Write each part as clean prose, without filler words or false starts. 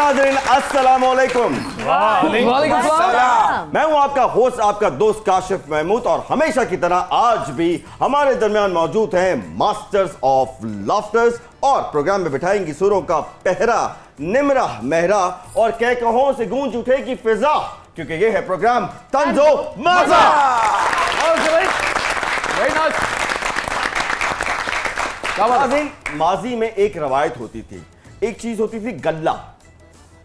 नाज़रीन, अस्सलाम वालेकुम। वालेकुम सलाम। मैं हूं आपका होस्ट, आपका दोस्त काशिफ महमूद, और हमेशा की तरह आज भी हमारे दरमियान मौजूद हैं मास्टर्स ऑफ लाफ्टर्स, और प्रोग्राम में बिठाएंगी सुरों का पहरा, निमरा महरा, और कह कहों से गूंज उठेगी फिजा, क्योंकि ये है प्रोग्राम तंजो मजा। माजी में एक रवायत होती थी, एक चीज होती थी गल्ला।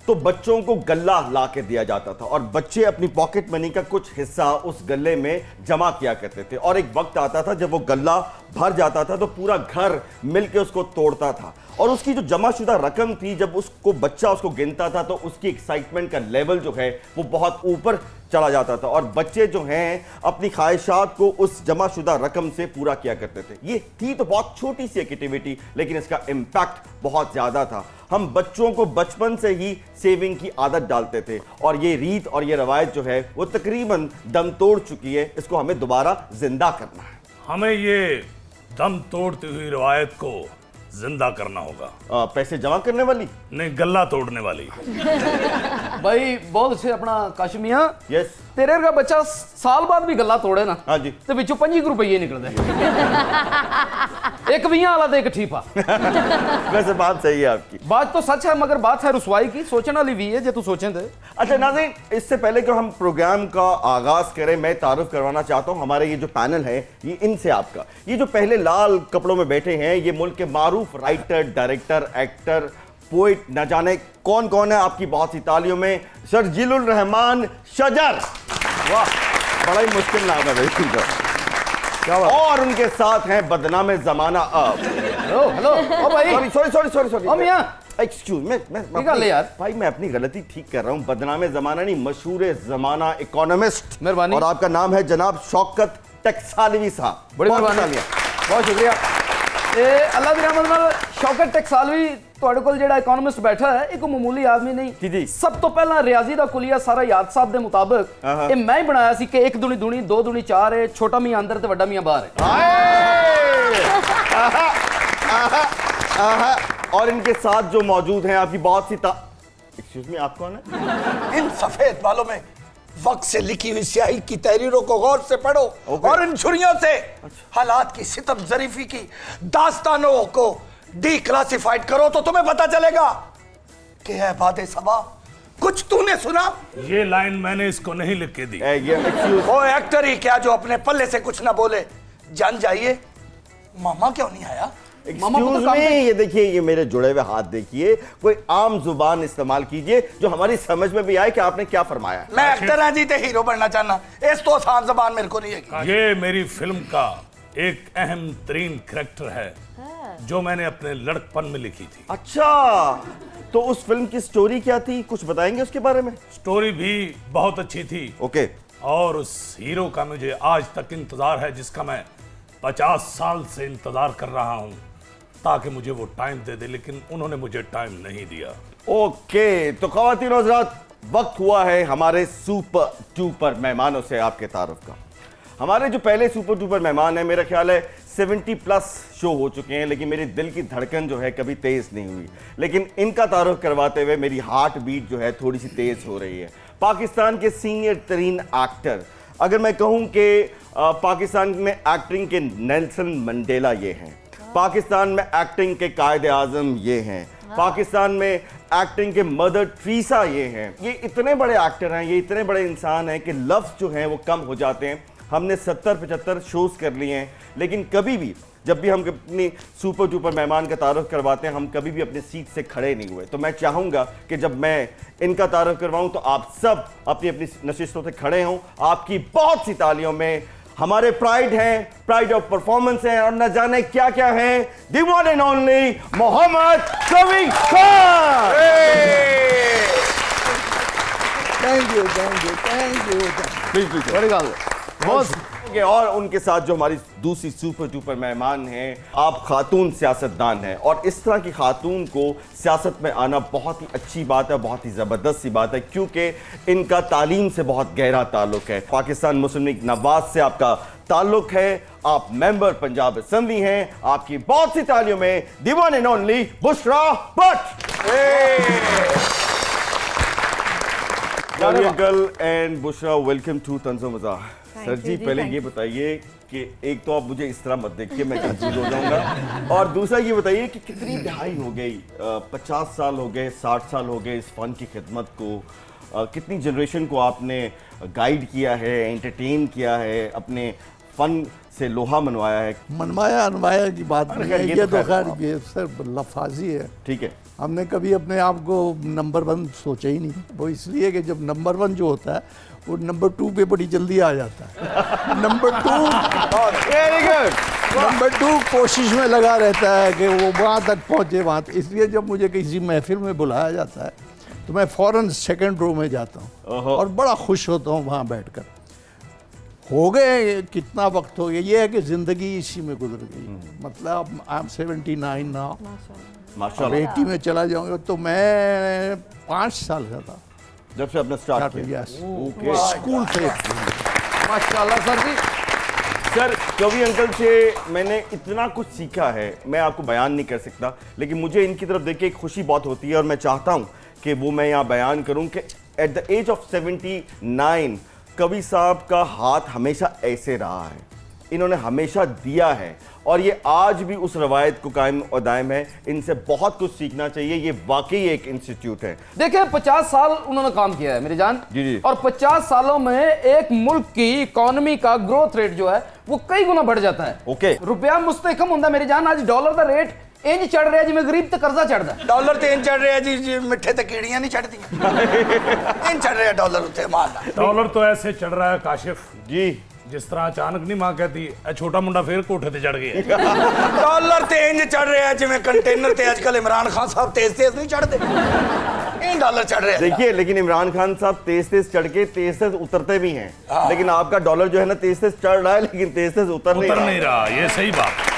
तो बच्चों को गल्ला ला के दिया जाता था और बच्चे अपनी पॉकेट मनी का कुछ हिस्सा उस गल्ले में जमा किया करते थे, और एक वक्त आता था जब वो गल्ला भर जाता था तो पूरा घर मिलके उसको तोड़ता था, और उसकी जो जमाशुदा रकम थी, जब उसको बच्चा उसको गिनता था तो उसकी एक्साइटमेंट का लेवल जो है वो बहुत ऊपर चला जाता था, और बच्चे जो हैं अपनी ख्वाहिशात को उस जमाशुदा रकम से पूरा किया करते थे। ये थी तो बहुत छोटी सी एक्टिविटी, लेकिन इसका इम्पैक्ट बहुत ज्यादा था। हम बच्चों को बचपन से ही सेविंग की आदत डालते थे, और ये रीत और ये रवायत जो है वो तकरीबन दम तोड़ चुकी है। इसको हमें दोबारा जिंदा करना है। हमें ये दम तोड़ती हुई रवायत को जिंदा करना होगा। पैसे जमा करने वाली नहीं, गल्ला तोड़ने वाली। भाई बहुत अच्छे अपना काशमिया। यस, तेरे का बच्चा साल बाद भी गल्ला तोड़े ना, हाँ जी, तो बिचों 5 रुपये निकलते एक 20 वाला तो एक ठीपा। वैसे बात सही है आपकी, बात तो सच है, मगर बात है रुसवाई की, सोचने वाली भी है जो तू सोचे थे। अच्छा नाज़रीन, इससे पहले कि हम प्रोग्राम का आगाज करें, मैं तारुफ करवाना चाहता हूं हमारे ये जो पैनल है, ये इनसे आपका, ये जो पहले लाल कपड़ों में बैठे हैं, ये मुल्क के मारूफ राइटर, डायरेक्टर, एक्टर, पोइट, न जाने कौन कौन है। आपकी बहुत सी तालियों में शर्जीलुर रहमान शजर। वाह, बड़ा ही मुश्किल नाम है भाई इनका। और उनके साथ हैं बदनामे जमाना अब। हेलो हेलो ओ भाई, सॉरी ओ मियां, एक्सक्यूज मैं यार भाई, मैं अपनी गलती ठीक कर रहा हूँ। बदनामे जमाना नहीं, मशहूर जमाना इकोनॉमिस्ट। मेहरबानी। और आपका नाम है जनाब शौकत टकसालवी साहब। बड़ी मेहरबानी, बहुत शुक्रिया। अल्लाह दी रहमत नाल शौकत टकसालवी ਤੁਹਾਡੇ ਕੋਲ ਜਿਹੜਾ ਇਕਨੋਮਿਸਟ ਬੈਠਾ ਹੈ, ਇੱਕ ਮਾਮੂਲੀ ਆਦਮੀ ਨਹੀਂ जी। ਸਭ ਤੋਂ ਪਹਿਲਾਂ ਰਿਆਜ਼ੀ ਦਾ ਕੁਲੀਆ ਸਾਰਾ ਯਾਦ ਸਾਹਿਬ ਦੇ ਮੁਤਾਬਕ ਇਹ ਮੈਂ ਹੀ ਬਣਾਇਆ ਸੀ ਕਿ 1 दूनी 2 दूनी 4 ਹੈ, ਛੋਟਾ ਮੀਆਂ ਅੰਦਰ ਤੇ ਵੱਡਾ ਮੀਆਂ ਬਾਹਰ है। और इनके साथ जो मौजूद हैं आपकी बहुत सी एक्सक्यूज मी, आप कौन है? इन सफेद बालों में वक्त से लिखी हुई स्याही की तहरीरों को गौर से पढ़ो, और इन छुरियों से हालात की सितम जरीफी की दास्तानों को डिक्लासिफाइड करो, तो तुम्हें पता चलेगा कि है बातें सबा कुछ तूने सुना। ये लाइन मैंने इसको नहीं लिख के दी। वो एक्टर ही क्या जो अपने पल्ले से कुछ ना बोले। जान जाइए, मामा क्यों नहीं आया? एक्सक्यूज मी, ये देखिए, ये मेरे जुड़े हुए हाथ देखिए, कोई आम जुबान इस्तेमाल कीजिए जो हमारी समझ में भी आए कि आपने क्या फरमाया है। मैं एक्टर है जीते हीरो बनना चाहना, इस तो आसान जबान मेरे को नहीं है। ये मेरी फिल्म का एक अहम तरीन करैक्टर है जो मैंने अपने लड़कपन में लिखी थी। अच्छा, तो उस फिल्म की स्टोरी क्या थी, कुछ बताएंगे उसके बारे में? स्टोरी भी बहुत अच्छी थी। ओके। और उस हीरो का मुझे आज तक इंतजार है, जिसका मैं 50 साल से इंतजार कर रहा हूं ताकि मुझे वो टाइम दे दे, लेकिन उन्होंने मुझे टाइम नहीं दिया। ओके, तो ख़वातीन और हज़रात, वक्त हुआ है हमारे सुपर डुपर मेहमानों से आपके तारुफ का। हमारे जो पहले सुपर डुपर मेहमान हैं, मेरा ख्याल है 70+ शो हो चुके हैं, लेकिन मेरी दिल की धड़कन जो है कभी तेज़ नहीं हुई। लेकिन इनका तारुफ करवाते हुए मेरी हार्ट बीट जो है थोड़ी सी तेज़ हो रही है। पाकिस्तान के सीनियर तरीन एक्टर, अगर मैं कहूँ कि पाकिस्तान में एक्टिंग के नेल्सन मंडेला ये हैं, पाकिस्तान में एक्टिंग के कायदे आज़म ये हैं, पाकिस्तान में एक्टिंग के मदर टेरेसा ये हैं। ये इतने बड़े एक्टर हैं, ये इतने बड़े इंसान हैं कि लफ्ज़ जो हैं वो कम हो जाते हैं। हमने 70-75 शोज़ कर लिए हैं, लेकिन कभी भी जब भी हम अपनी सुपर डुपर मेहमान का तारुफ करवाते हैं, हम कभी भी अपने सीट से खड़े नहीं हुए। तो मैं चाहूँगा कि जब मैं इनका तारुफ करवाऊँ तो आप सब अपनी अपनी नशिस्तों से खड़े हों। आपकी बहुत सी तालियों में हमारे प्राइड हैं, प्राइड ऑफ परफॉर्मेंस हैं, और न जाने क्या क्या हैं, the one and only Mohammad Shafi Khan. Thank you. Please बड़ी गल बहुत। और उनके साथ जो हमारी दूसरी सुपर डुपर मेहमान हैं, आप खातून सियासतदान हैं, और इस तरह की खातून को सियासत में आना बहुत ही अच्छी बात है, बहुत ही ज़बरदस्त सी बात है, क्योंकि इनका तालीम से बहुत गहरा ताल्लुक है। पाकिस्तान मुस्लिम लीग नवाज से आपका ताल्लुक है, आप मेंबर पंजाब असेंबली हैं। आपकी बहुत सी तालियों में the one and only Bushra Bhatt. कवि uncle and Bushra, welcome to Tanzo Mazah. Sir ji पहले ये बताइए कि एक तो आप मुझे इस तरह मत देखिए, मैं कंफ्यूज हो जाऊंगा, और दूसरा ये बताइए कि कितनी दहाई हो गई, 50 साल हो गए, 60 साल हो गए इस फन की खिदमत को, कितनी जनरेशन को आपने गाइड किया है, एंटरटेन किया है, अपने फन से लोहा मनवाया है। मनवाया अनवाया की बात नहीं है, ये ये तो तो खैर खैर ये सिर्फ लफाजी है। ठीक है, हमने कभी अपने आप को नंबर 1 सोचा ही नहीं, वो इसलिए कि जब नंबर 1 जो होता है वो नंबर 2 पे बड़ी जल्दी आ जाता है। नंबर 2 कोशिश में लगा रहता है कि वो वहाँ तक पहुँचे, वहाँ तक। इसलिए जब मुझे किसी महफिल में बुलाया जाता है तो मैं फ़ौरन सेकंड रो में जाता हूँ और बड़ा खुश होता हूँ वहाँ बैठकर। हो गए कितना वक्त हो गया, ये है कि ज़िंदगी इसी में गुजर गई। मतलब आई एम 79 नाउ, माशाल्लाह 80 में चला जाऊंगा तो मैं 5 साल का था जब से आपने स्टार्ट किया। यस, ओके स्कूल थे। माशाल्लाह सर जी। सर, कवि अंकल से मैंने इतना कुछ सीखा है, मैं आपको बयान नहीं कर सकता, लेकिन मुझे इनकी तरफ देख के एक खुशी बहुत होती है और मैं चाहता हूं कि वो मैं यहाँ बयान करूं कि एट द एज ऑफ 79 कवि साहब का हाथ हमेशा ऐसे रहा है, इन्होंने हमेशा दिया है और ये आज भी उस रवायत को कायम और दायम है। इनसे बहुत कुछ सीखना चाहिए, ये वाकई एक इंस्टीट्यूट है। देखिए 50 साल उन्होंने काम किया है मेरी जान जी जी। और 50 सालों में एक मुल्क की इकोनॉमी का ग्रोथ रेट जो है वो कई गुना बढ़ जाता है। ओके। रुपया मुस्तहकम होता मेरी जान। आज डॉलर का रेट इंज चढ़ रहा है जिमें गरीब ते कर्जा चढ़दा है। डॉलर ते इंज चढ़ रहा है जी, मिठे ते कीड़ियां नहीं चढ़ती। इंज चढ़ रहा है डॉलर उत्ते माल। डॉलर तो ऐसे चढ़ रहा है काशिफ जी, जिस तरह अचानक नहीं मां कहती ए छोटा मुंडा फिर कोठे ते चढ़ गया। डॉलर ते इंज चढ़ रहा है जिमें कंटेनर ते आजकल इमरान खान साहब तेज तेज नहीं चढ़ते, इन डॉलर चढ़ रहे हैं। देखिए लेकिन इमरान खान साहब तेज तेज चढ़ के तेज तेज उतरते भी हैं, लेकिन आपका डॉलर जो है ना तेज तेज चढ़ रहा है लेकिन तेज तेज उतर नहीं रहा, ये सही बात।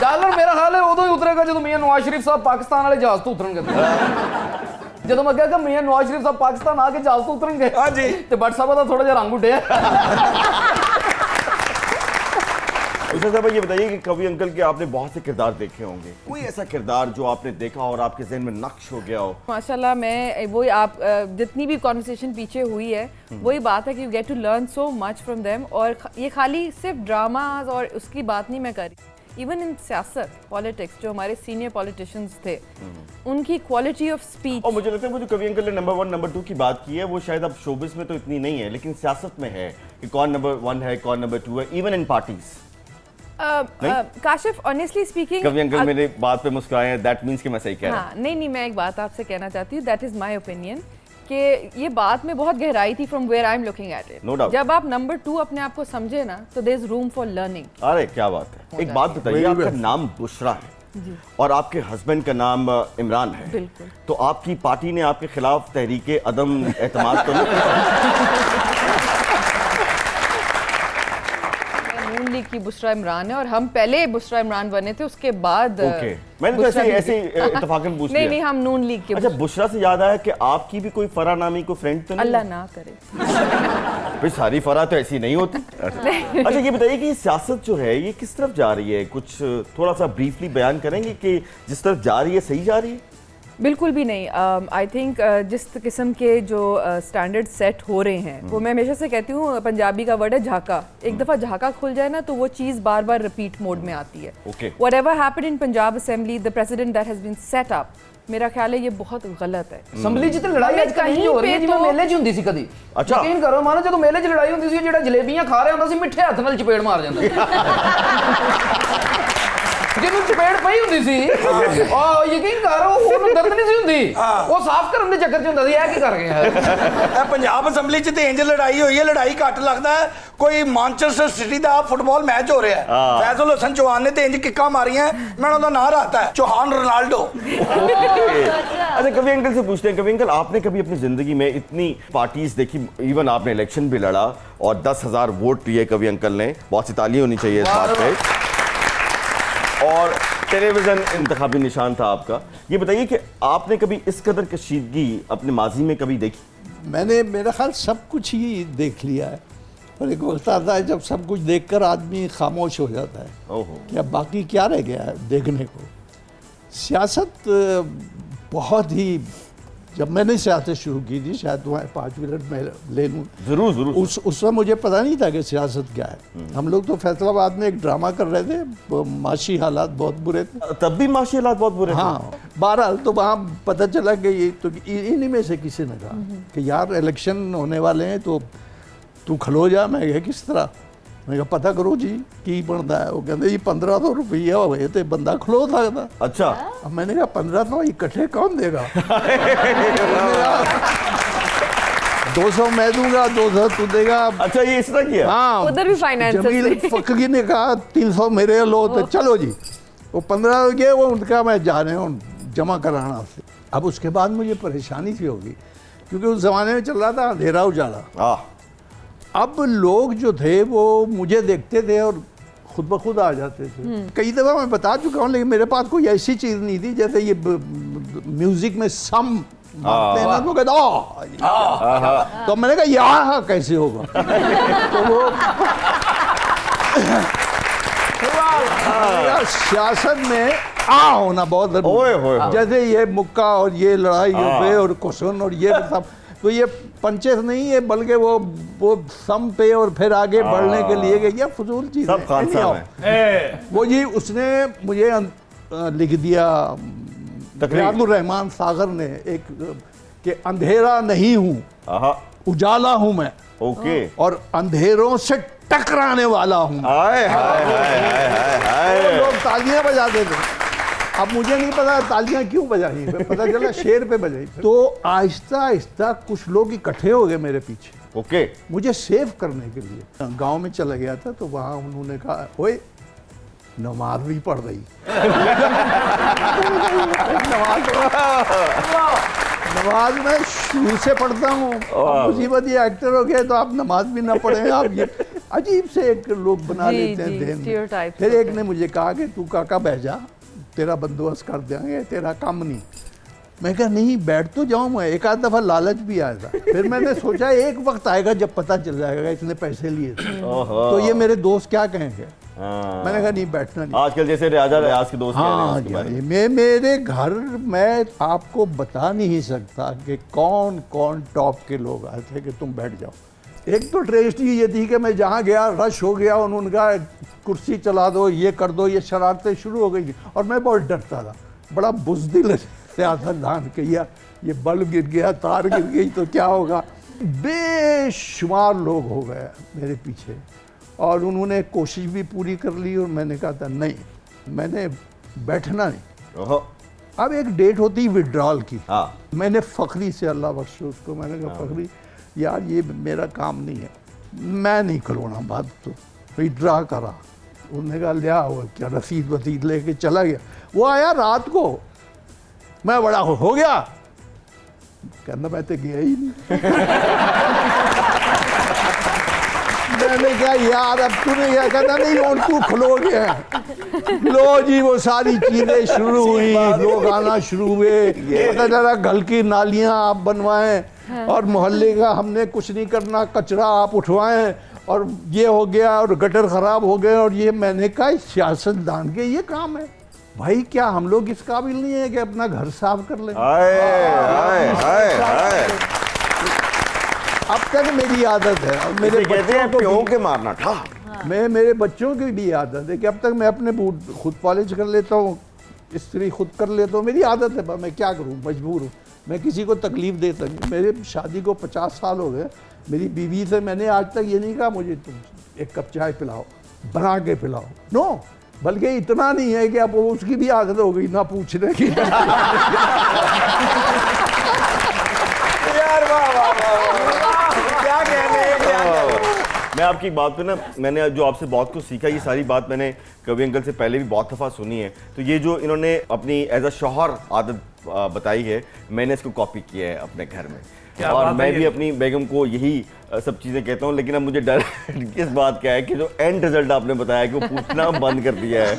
डॉलर मेरा हाल है उदों ही उतरेगा जो मियां नवाज शरीफ साहब पाकिस्तान वाले जहाज तो उतरनगे। ਜਦੋਂ ਮੈਂ ਕਿਹਾ मियां नवाज शरीफ साहब पाकिस्तान आके जहाज तो उतरेंगे, हाँ जी, तो बट साहब का थोड़ा जिहा रंग उठिया। उषा साहब ये बताइए कि कवि अंकल के आपने बहुत से किरदार देखे होंगे, कोई ऐसा किरदार जो आपने देखा और आपके ज़हन में नक्श हो गया हो? माशाल्लाह, मैं वही आप जितनी भी कॉन्वर्सेशन पीछे हुई है वही बात है कि you get to learn so much from them. और ये खाली सिर्फ ड्रामाज और उसकी बात नहीं मैं कर रही, इवन इन सियासत पॉलिटिक्स जो हमारे सीनियर पॉलिटिशियंस थे उनकी क्वालिटी ऑफ स्पीच। और मुझे लगता है वो जो कवि अंकल ने नंबर 1 नंबर 2 की बात की है वो शायद अब शोबिस में तो इतनी नहीं है, लेकिन सियासत में है कि कौन नंबर 1 है कौन नंबर 2 है, even in parties. Kashif honestly speaking कवि अंकल मेरे बात पे मुस्कुराए हैं, दैट मींस कि मैं सही कह रहा हूं। हाँ, नहीं मैं एक बात आपसे कहना चाहती हूँ, दैट इज माय ओपिनियन, कि ये बात में बहुत गहराई थी from where I am looking at it. No doubt। जब आप नंबर 2 अपने आप को समझे ना तो there is room for learning. अरे क्या बात है। एक बात बताइए, आपका नाम बुशरा है और आपके हस्बैंड का नाम इमरान है, बिल्कुल। तो आपकी पार्टी ने आपके खिलाफ तहरीके अदम एतमाद तो नहीं? नून लीग की बुशरा इमरान है और हम पहले बुशरा इमरान बने थे, उसके बाद ओके, मैंने तो ऐसे इत्तेफाकन पूछ लिया। नहीं हम नून लीग के। अच्छा, बुशरा से याद आया कि आपकी भी कोई फरा नामी कोई फ्रेंड तो नहीं? अल्लाह ना करे। भाई सारी फरा तो ऐसी नहीं होती। अच्छा ये बताइए कि सियासत जो है ये किस तरफ जा रही है, कुछ थोड़ा सा ब्रीफली बयान करेंगे कि जिस तरफ जा रही है सही जा रही है? बिल्कुल भी नहीं। आई थिंक जिस किस्म के जो स्टैंडर्ड सेट हो रहे हैं वो मैं हमेशा से कहती हूँ, पंजाबी का वर्ड है झाका। एक दफ़ा झाका खुल जाए ना तो वो चीज़ बार बार रिपीट मोड में आती है। Whatever happened in Punjab assembly, the president that has been set up, मेरा ख्याल है ये बहुत गलत है। असैंबली च लड़ाई आज कहीं हो रही है जिवें मेले च हुंदी सी कदी। अच्छा, यकीन करो मानो जदों मेले च लड़ाई हुंदी सी जेड़ा जलेबियां खा रहा हुंदा सी मिठे हत्थ नाल चपेड़ मार ਜਾਂਦਾ ਜਿਹਨੂੰ ਚਪੇੜ ਪਈ ਹੁੰਦੀ ਸੀ ਉਹ ਯਕੀਨ ਕਰੋ ਉਹਨੂੰ ਦਰਦ ਨਹੀਂ ਸੀ ਹੁੰਦੀ, ਉਹ ਸਾਫ਼ ਕਰਨ ਦੇ ਚੱਕਰ 'ਚ ਹੁੰਦਾ ਸੀ ਇਹ ਕੀ ਕਰ ਗਿਆ। ਇਹ ਪੰਜਾਬ ਅਸੈਂਬਲੀ 'ਚ ਤੇ ਇੰਜ ਲੜਾਈ ਹੋਈ ਹੈ, ਲੜਾਈ ਘੱਟ ਲੱਗਦਾ ਹੈ ਕੋਈ ਮਾਂਚੈਸਟਰ ਸਿਟੀ ਦਾ ਫੁੱਟਬਾਲ ਮੈਚ ਹੋ ਰਿਹਾ ਹੈ, फैजल हसन चौहान ने तो इंज किक्का मारी है, मैंने उनका नाम रहता है चौहान रोनाल्डो। अच्छा कवि अंकल से पूछते हैं, कवि अंकल आपने कभी अपनी जिंदगी में इतनी पार्टीज देखी, इवन आपने इलेक्शन भी लड़ा और 10,000 वोट लिए कवि अंकल ने, बहुत सी ताली होनी चाहिए इस बात पे, और टेलीविजन इंतखाबी निशान था आपका। ये बताइए कि आपने कभी इस कदर कशीदगी अपने माजी में कभी देखी? मैंने मेरा ख्याल सब कुछ ही देख लिया है, और एक वक्त आता है जब सब कुछ देखकर आदमी खामोश हो जाता है। ओहो, कि अब बाकी क्या रह गया है देखने को। सियासत बहुत ही जब मैंने सियासत शुरू की थी, शायद तुम्हारे 5 मिनट में ले लूँ। जरूर जरूर। उस समय मुझे पता नहीं था कि सियासत क्या है। हम लोग तो फैसलाबाद में एक ड्रामा कर रहे थे, माशी हालात बहुत बुरे थे। तब भी माशी हालात बहुत बुरे थे। हाँ, बहरहाल तो वहाँ पता चला कि ये तो इन्हीं में से किसी ने कहा कि यार इलेक्शन होने वाले हैं तो तू खलो जा। मैं गया किस तरह, मैं कहा पता करो जी की बनता है। वो कहते जी 1500 रुपया हुए थे, बंदा खलो सकता। अच्छा। अब मैंने कहा 1500 इकट्ठे कौन देगा? 200 मैं दूंगा, 200 तू देगा। अच्छा, ये इस तरह किया। हाँ, उधर भी फाइनेंस जमील फकीर ने कहा 300 मेरे लो, तो चलो जी। वो 15 गए, वो उनका मैं जा रहे हूँ जमा कराना से। अब उसके बाद मुझे परेशानी सी होगी, क्योंकि उस जमाने में चल रहा था अंधेरा उजाला। हाँ। अब लोग जो थे वो मुझे देखते थे और खुद ब खुद आ जाते थे। कई दफ़ा मैं बता चुका हूँ, लेकिन मेरे पास कोई ऐसी चीज़ नहीं थी जैसे ये म्यूजिक में सम मारते हैं ना, तो कहते तो मैंने कहा यहाँ कैसे होगा। तो वो सियासत में आ होना बहुत जरूरी। जैसे ये मुक्का और ये लड़ाई और क्वेश्चन और ये सब, तो ये पंचेस नहीं है, बल्कि वो सम पे और फिर आगे बढ़ने के लिए कि ये फजूल चीज़ है। वो जी उसने मुझे लिख दिया, रियाजुर रहमान सागर ने एक कि अंधेरा नहीं हूँ, उजाला हूँ मैं। ओके। और अंधेरों से टकराने वाला हूँ। लोग तालियां बजाते थे। अब मुझे नहीं पता तालियां क्यों बजाई, पता चला शेर पे बजाई। तो आहिस्ता आहिस्ता कुछ लोग इकट्ठे हो गए मेरे पीछे। ओके। मुझे सेव करने के लिए गांव में चला गया था, तो वहाँ उन्होंने कहा ओए नमाज भी पढ़ रही। नमाज मैं शुरू से पढ़ता हूँ, मुसीबत ये एक्टर हो गया तो आप नमाज भी ना पढ़े। आप ये अजीब से एक लोग बना लेते हैं देन। फिर एक ने मुझे कहा कि तू काका बह जा, तेरा बंदोबस्त कर देंगे, तेरा काम नहीं। मैं कहा नहीं, बैठ तो जाऊँ मैं। एक आध दफ़ा लालच भी आया था। फिर मैंने सोचा एक वक्त आएगा जब पता चल जाएगा इसने पैसे लिए थे, तो ये मेरे दोस्त क्या कहेंगे। मैंने कहा नहीं, बैठना नहीं। आजकल जैसे राजा रियाज के दोस्त हाँ जी, मैं मेरे घर में आपको बता नहीं सकता कि कौन कौन टॉप के लोग आए थे कि तुम बैठ जाओ। एक तो ट्रेजेडी ये थी कि मैं जहाँ गया रश हो गया, उन्होंने कहा कुर्सी चला दो, ये कर दो, ये शरारतें शुरू हो गई। और मैं बहुत डरता था, बड़ा बुज़दिल सियासतदान के, या ये बल्ब गिर गया, तार गिर गई तो क्या होगा। बेशुमार लोग हो गए मेरे पीछे और उन्होंने कोशिश भी पूरी कर ली और मैंने कहा था नहीं, मैंने बैठना नहीं। अब एक डेट होती विड्रॉल की। मैंने फ़खरी से, अल्लाह बख्शे उसको, मैंने कहा फ़खरी यार ये मेरा काम नहीं है, मैं नहीं खलोना बात, तो विड्रा करा। उन्होंने कहा लिया हुआ क्या, रसीद वसीद लेके चला गया। वो आया रात को, मैं बड़ा हो गया, कहना मैं तो गया ही नहीं। मैंने कहा यार अब तूने क्या, कहना नहीं और तू खलो गया। लो जी वो सारी चीजें शुरू हुई, लोग आना शुरू हुए, पता चला घर की नालियां आप बनवाएं और मोहल्ले का हमने कुछ नहीं करना, कचरा आप उठवाएं, और ये हो गया और गटर खराब हो गए। और ये मैंने कहा सियासतदान के ये काम है भाई, क्या हम लोग इस काबिल नहीं है कि अपना घर साफ कर लें। अब तक मेरी आदत है, और मेरे बच्चों को प्यों के मारना था। मैं मेरे बच्चों की भी आदत है कि अब तक मैं अपने बूट खुद पॉलिश कर लेता हूँ, इस्त्री खुद कर लेता हूँ, मेरी आदत है। मैं क्या करूँ, मजबूर हूँ, मैं किसी को तकलीफ देता नहीं। मेरे शादी को 50 साल हो गए, मेरी बीवी से मैंने आज तक ये नहीं कहा मुझे तुम एक कप चाय पिलाओ, बना के पिलाओ, नो। बल्कि इतना नहीं है कि अब उसकी भी आदत हो गई ना पूछने की। यार वाह वाह वाह, क्या कहने। मैं आपकी एक बात पे ना, मैंने जो आपसे बहुत कुछ सीखा, ये सारी बात मैंने कवि अंकल से पहले भी बहुत दफ़ा सुनी है। तो ये जो इन्होंने अपनी एज अ शौहर आदत बताई है, मैंने इसको कॉपी किया है अपने घर में, और मैं भी अपनी बेगम को यही सब चीज़ें कहता हूँ। लेकिन अब मुझे डर किस बात का है कि जो एंड रिजल्ट आपने बताया कि वो पूछना बंद कर दिया है,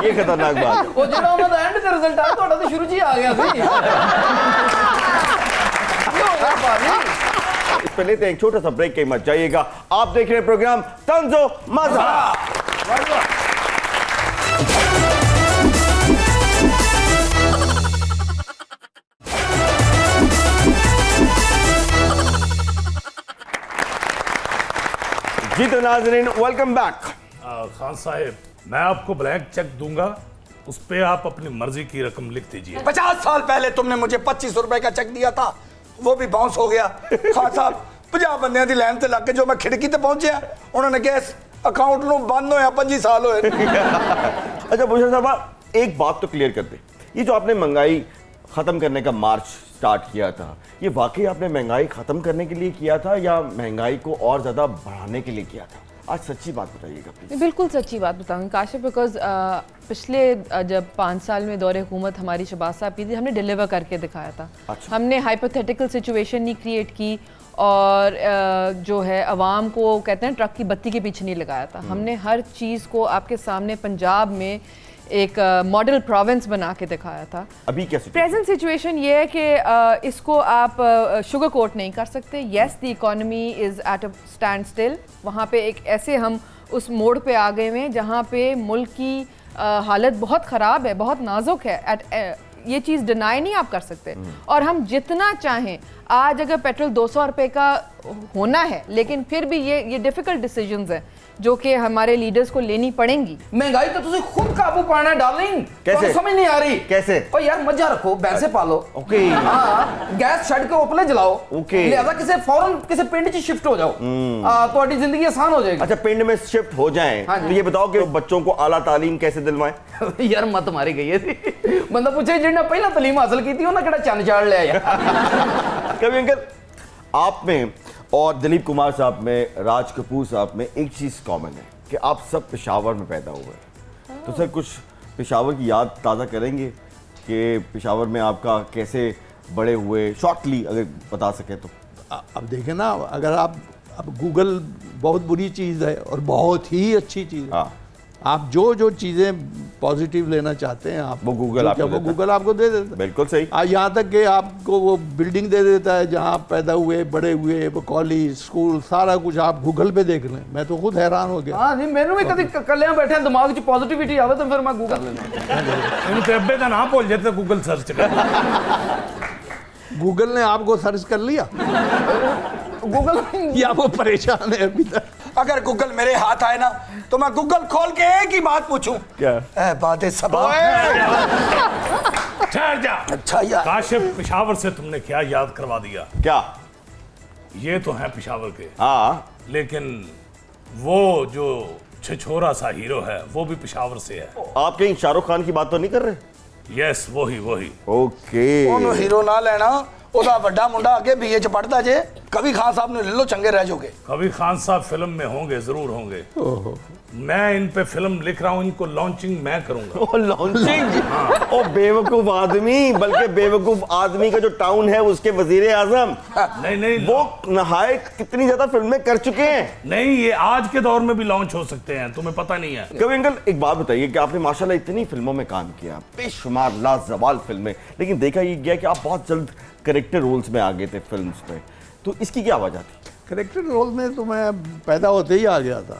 ये खतरनाक बात है। वो ਜਿਹੜਾ ਉਹਨਾਂ ਦਾ ਐਂਡ ਦਾ ਰਿਜ਼ਲਟ ਆ ਤੁਹਾਡਾ ਤਾਂ ਸ਼ੁਰੂ 'ਚ ਹੀ ਆ ਗਿਆ ਸੀ। इस पे लेते हैं एक छोटा सा ब्रेक, कहीं मत जाइएगा। आप देख रहे हैं प्रोग्राम तंज़ो मज़ा। जी तो नाजरीन, वेलकम बैक। खान साहब, मैं आपको ब्लैंक चेक दूंगा, उस पे आप अपनी मर्जी की रकम लिख दीजिए। 50 साल पहले तुमने मुझे 25 रुपए का चेक दिया था, वो भी बाउंस हो गया। खान साहब 50 बंदियां दी लाइन ते लग के जो मैं खिड़की ते पहुंचा, उन्होंने कहा इस अकाउंट नु बंद होया 25 साल होए। अच्छा बुशरा साहब, एक बात तो क्लियर कर दे, ये जो आपने महंगाई खत्म करने का मार्च स्टार्ट किया था, ये वाकई आपने महंगाई खत्म करने के लिए किया था या महंगाई को और ज्यादा बढ़ाने के लिए किया था? आज सच्ची बात बताइएगा प्लीज। बिल्कुल सच्ची बात बताऊंगी काशिफ, बिकॉज पिछले जब 5 साल में दौरे हुकूमत हमारी शहबाज साहब की थी, हमने डिलीवर करके दिखाया था। अच्छा। हमने हाइपोथेटिकल सिचुएशन नहीं क्रिएट की और जो है अवाम को कहते हैं ट्रक की बत्ती के पीछे नहीं लगाया था। हमने हर चीज़ को आपके सामने पंजाब में एक मॉडल प्रोविंस बना के दिखाया था। अभी क्या प्रेजेंट सिचुएशन ये है कि इसको आप शुगर कोट नहीं कर सकते। Yes, the economy is at a stand still. वहाँ पे एक ऐसे हम उस मोड़ पे आ गए हैं जहाँ पे मुल्क की हालत बहुत ख़राब है, बहुत नाजुक है। ये चीज़ डिनाई नहीं आप कर सकते। और हम जितना चाहें, आज अगर पेट्रोल 200 रुपये का होना है, लेकिन फिर भी ये डिफ़िकल्ट डिसीजंस हैं जो कि हमारे लीडर्स को लेनी पड़ेंगी। महंगाई तो तुझे खुद काबू पाना है डार्लिंग। कैसे? समझ नहीं आ रही कैसे? ओ यार मजा रखो, भैंसे पालो। ओके। हाँ, गैस छड़ के उपले जलाओ। ओके। लिहाजा किसी फौरन किसी पिंड च शिफ्ट हो जाओ, तो जिंदगी आसान हो जाएगी। अच्छा, पिंड में शिफ्ट हो जाएं, हाँ तो जी। ये बताओ कि बच्चों को आला तालीम कैसे दिलवाएं? यार मत मारी गई है बंदा पूछे जिन्हें पहला तालीम हासिल की थी उन्हें केड़ा चंद चाड़ लिया यार। कभी अंकल, आप में और दिलीप कुमार साहब में, राज कपूर साहब में एक चीज कॉमन है कि आप सब पेशावर में पैदा हुए। तो सर कुछ पेशावर की याद ताज़ा करेंगे कि पेशावर में आपका कैसे बड़े हुए, शॉर्टली अगर बता सके तो। अब देखें ना, अगर आप अब गूगल बहुत बुरी चीज़ है और बहुत ही अच्छी चीज़ है। हाँ। आप जो चीज़ें पॉजिटिव लेना चाहते हैं आप वो गूगल आपको देता है। गूगल आपको दे देता है। बिल्कुल सही। यहाँ तक कि आपको वो बिल्डिंग दे देता है जहाँ आप पैदा हुए, बड़े हुए, वो कॉलेज, स्कूल, सारा कुछ आप गूगल पे देख लें। मैं तो खुद हैरान हो गया। हाँ नहीं, मैंने भी कभी कलिया बैठे दिमाग च पॉजिटिविटी आवे तो फिर मैं गूगल लेना। इन तेबे का ना भूल जाते, गूगल सर्च कर। गूगल ने आपको सर्च कर लिया गूगल या वो परेशान है अभी तक? अगर गूगल मेरे हाथ आए ना तो मैं गूगल खोल के एक ही बात पूछूं, क्या? बातें सब। ठहर जा। अच्छा यार, काशिफ, पेशावर से तुमने क्या याद करवा दिया? क्या? ये तो है पेशावर के, हाँ। लेकिन वो जो छिछोरा सा हीरो है वो भी पेशावर से है। आप कहीं शाहरुख खान की बात तो नहीं कर रहे? यस, वही वही। ओके। ਉਹਨੂੰ ਹੀਰੋ ਨਾ ਲੈਣਾ, ਉਹਦਾ ਵੱਡਾ ਮੁੰਡਾ ਅੱਗੇ बीए ਚ पढ़ता जे। कभी खान साहब ने ले लो, चंगे रह जाओगे। कभी खान साहब फिल्म में होंगे, जरूर होंगे। मैं इन पे फिल्म लिख रहा हूँ, इनको लॉन्चिंग मैं करूंगा। ओ लॉन्चिंग? ओ बेवकूफ आदमी, बल्कि बेवकूफ आदमी का जो टाउन है उसके वजीर आजम, नहीं नहीं, वो नहाए कितनी ज्यादा फिल्में कर चुके हैं। नहीं, ये आज के दौर में भी लॉन्च हो सकते हैं, तुम्हें पता नहीं है। कभी अंकल एक बात बताइए कि आपने माशाल्लाह इतनी फिल्मों में काम किया, बेशुमार लाजवाब फिल्में, लेकिन देखा ये गया कि आप बहुत जल्द कैरेक्टर रोल्स में आ गए थे फिल्म्स में, तो इसकी क्या वजह थी? करेक्टर रोल में तो मैं पैदा होते ही आ गया था।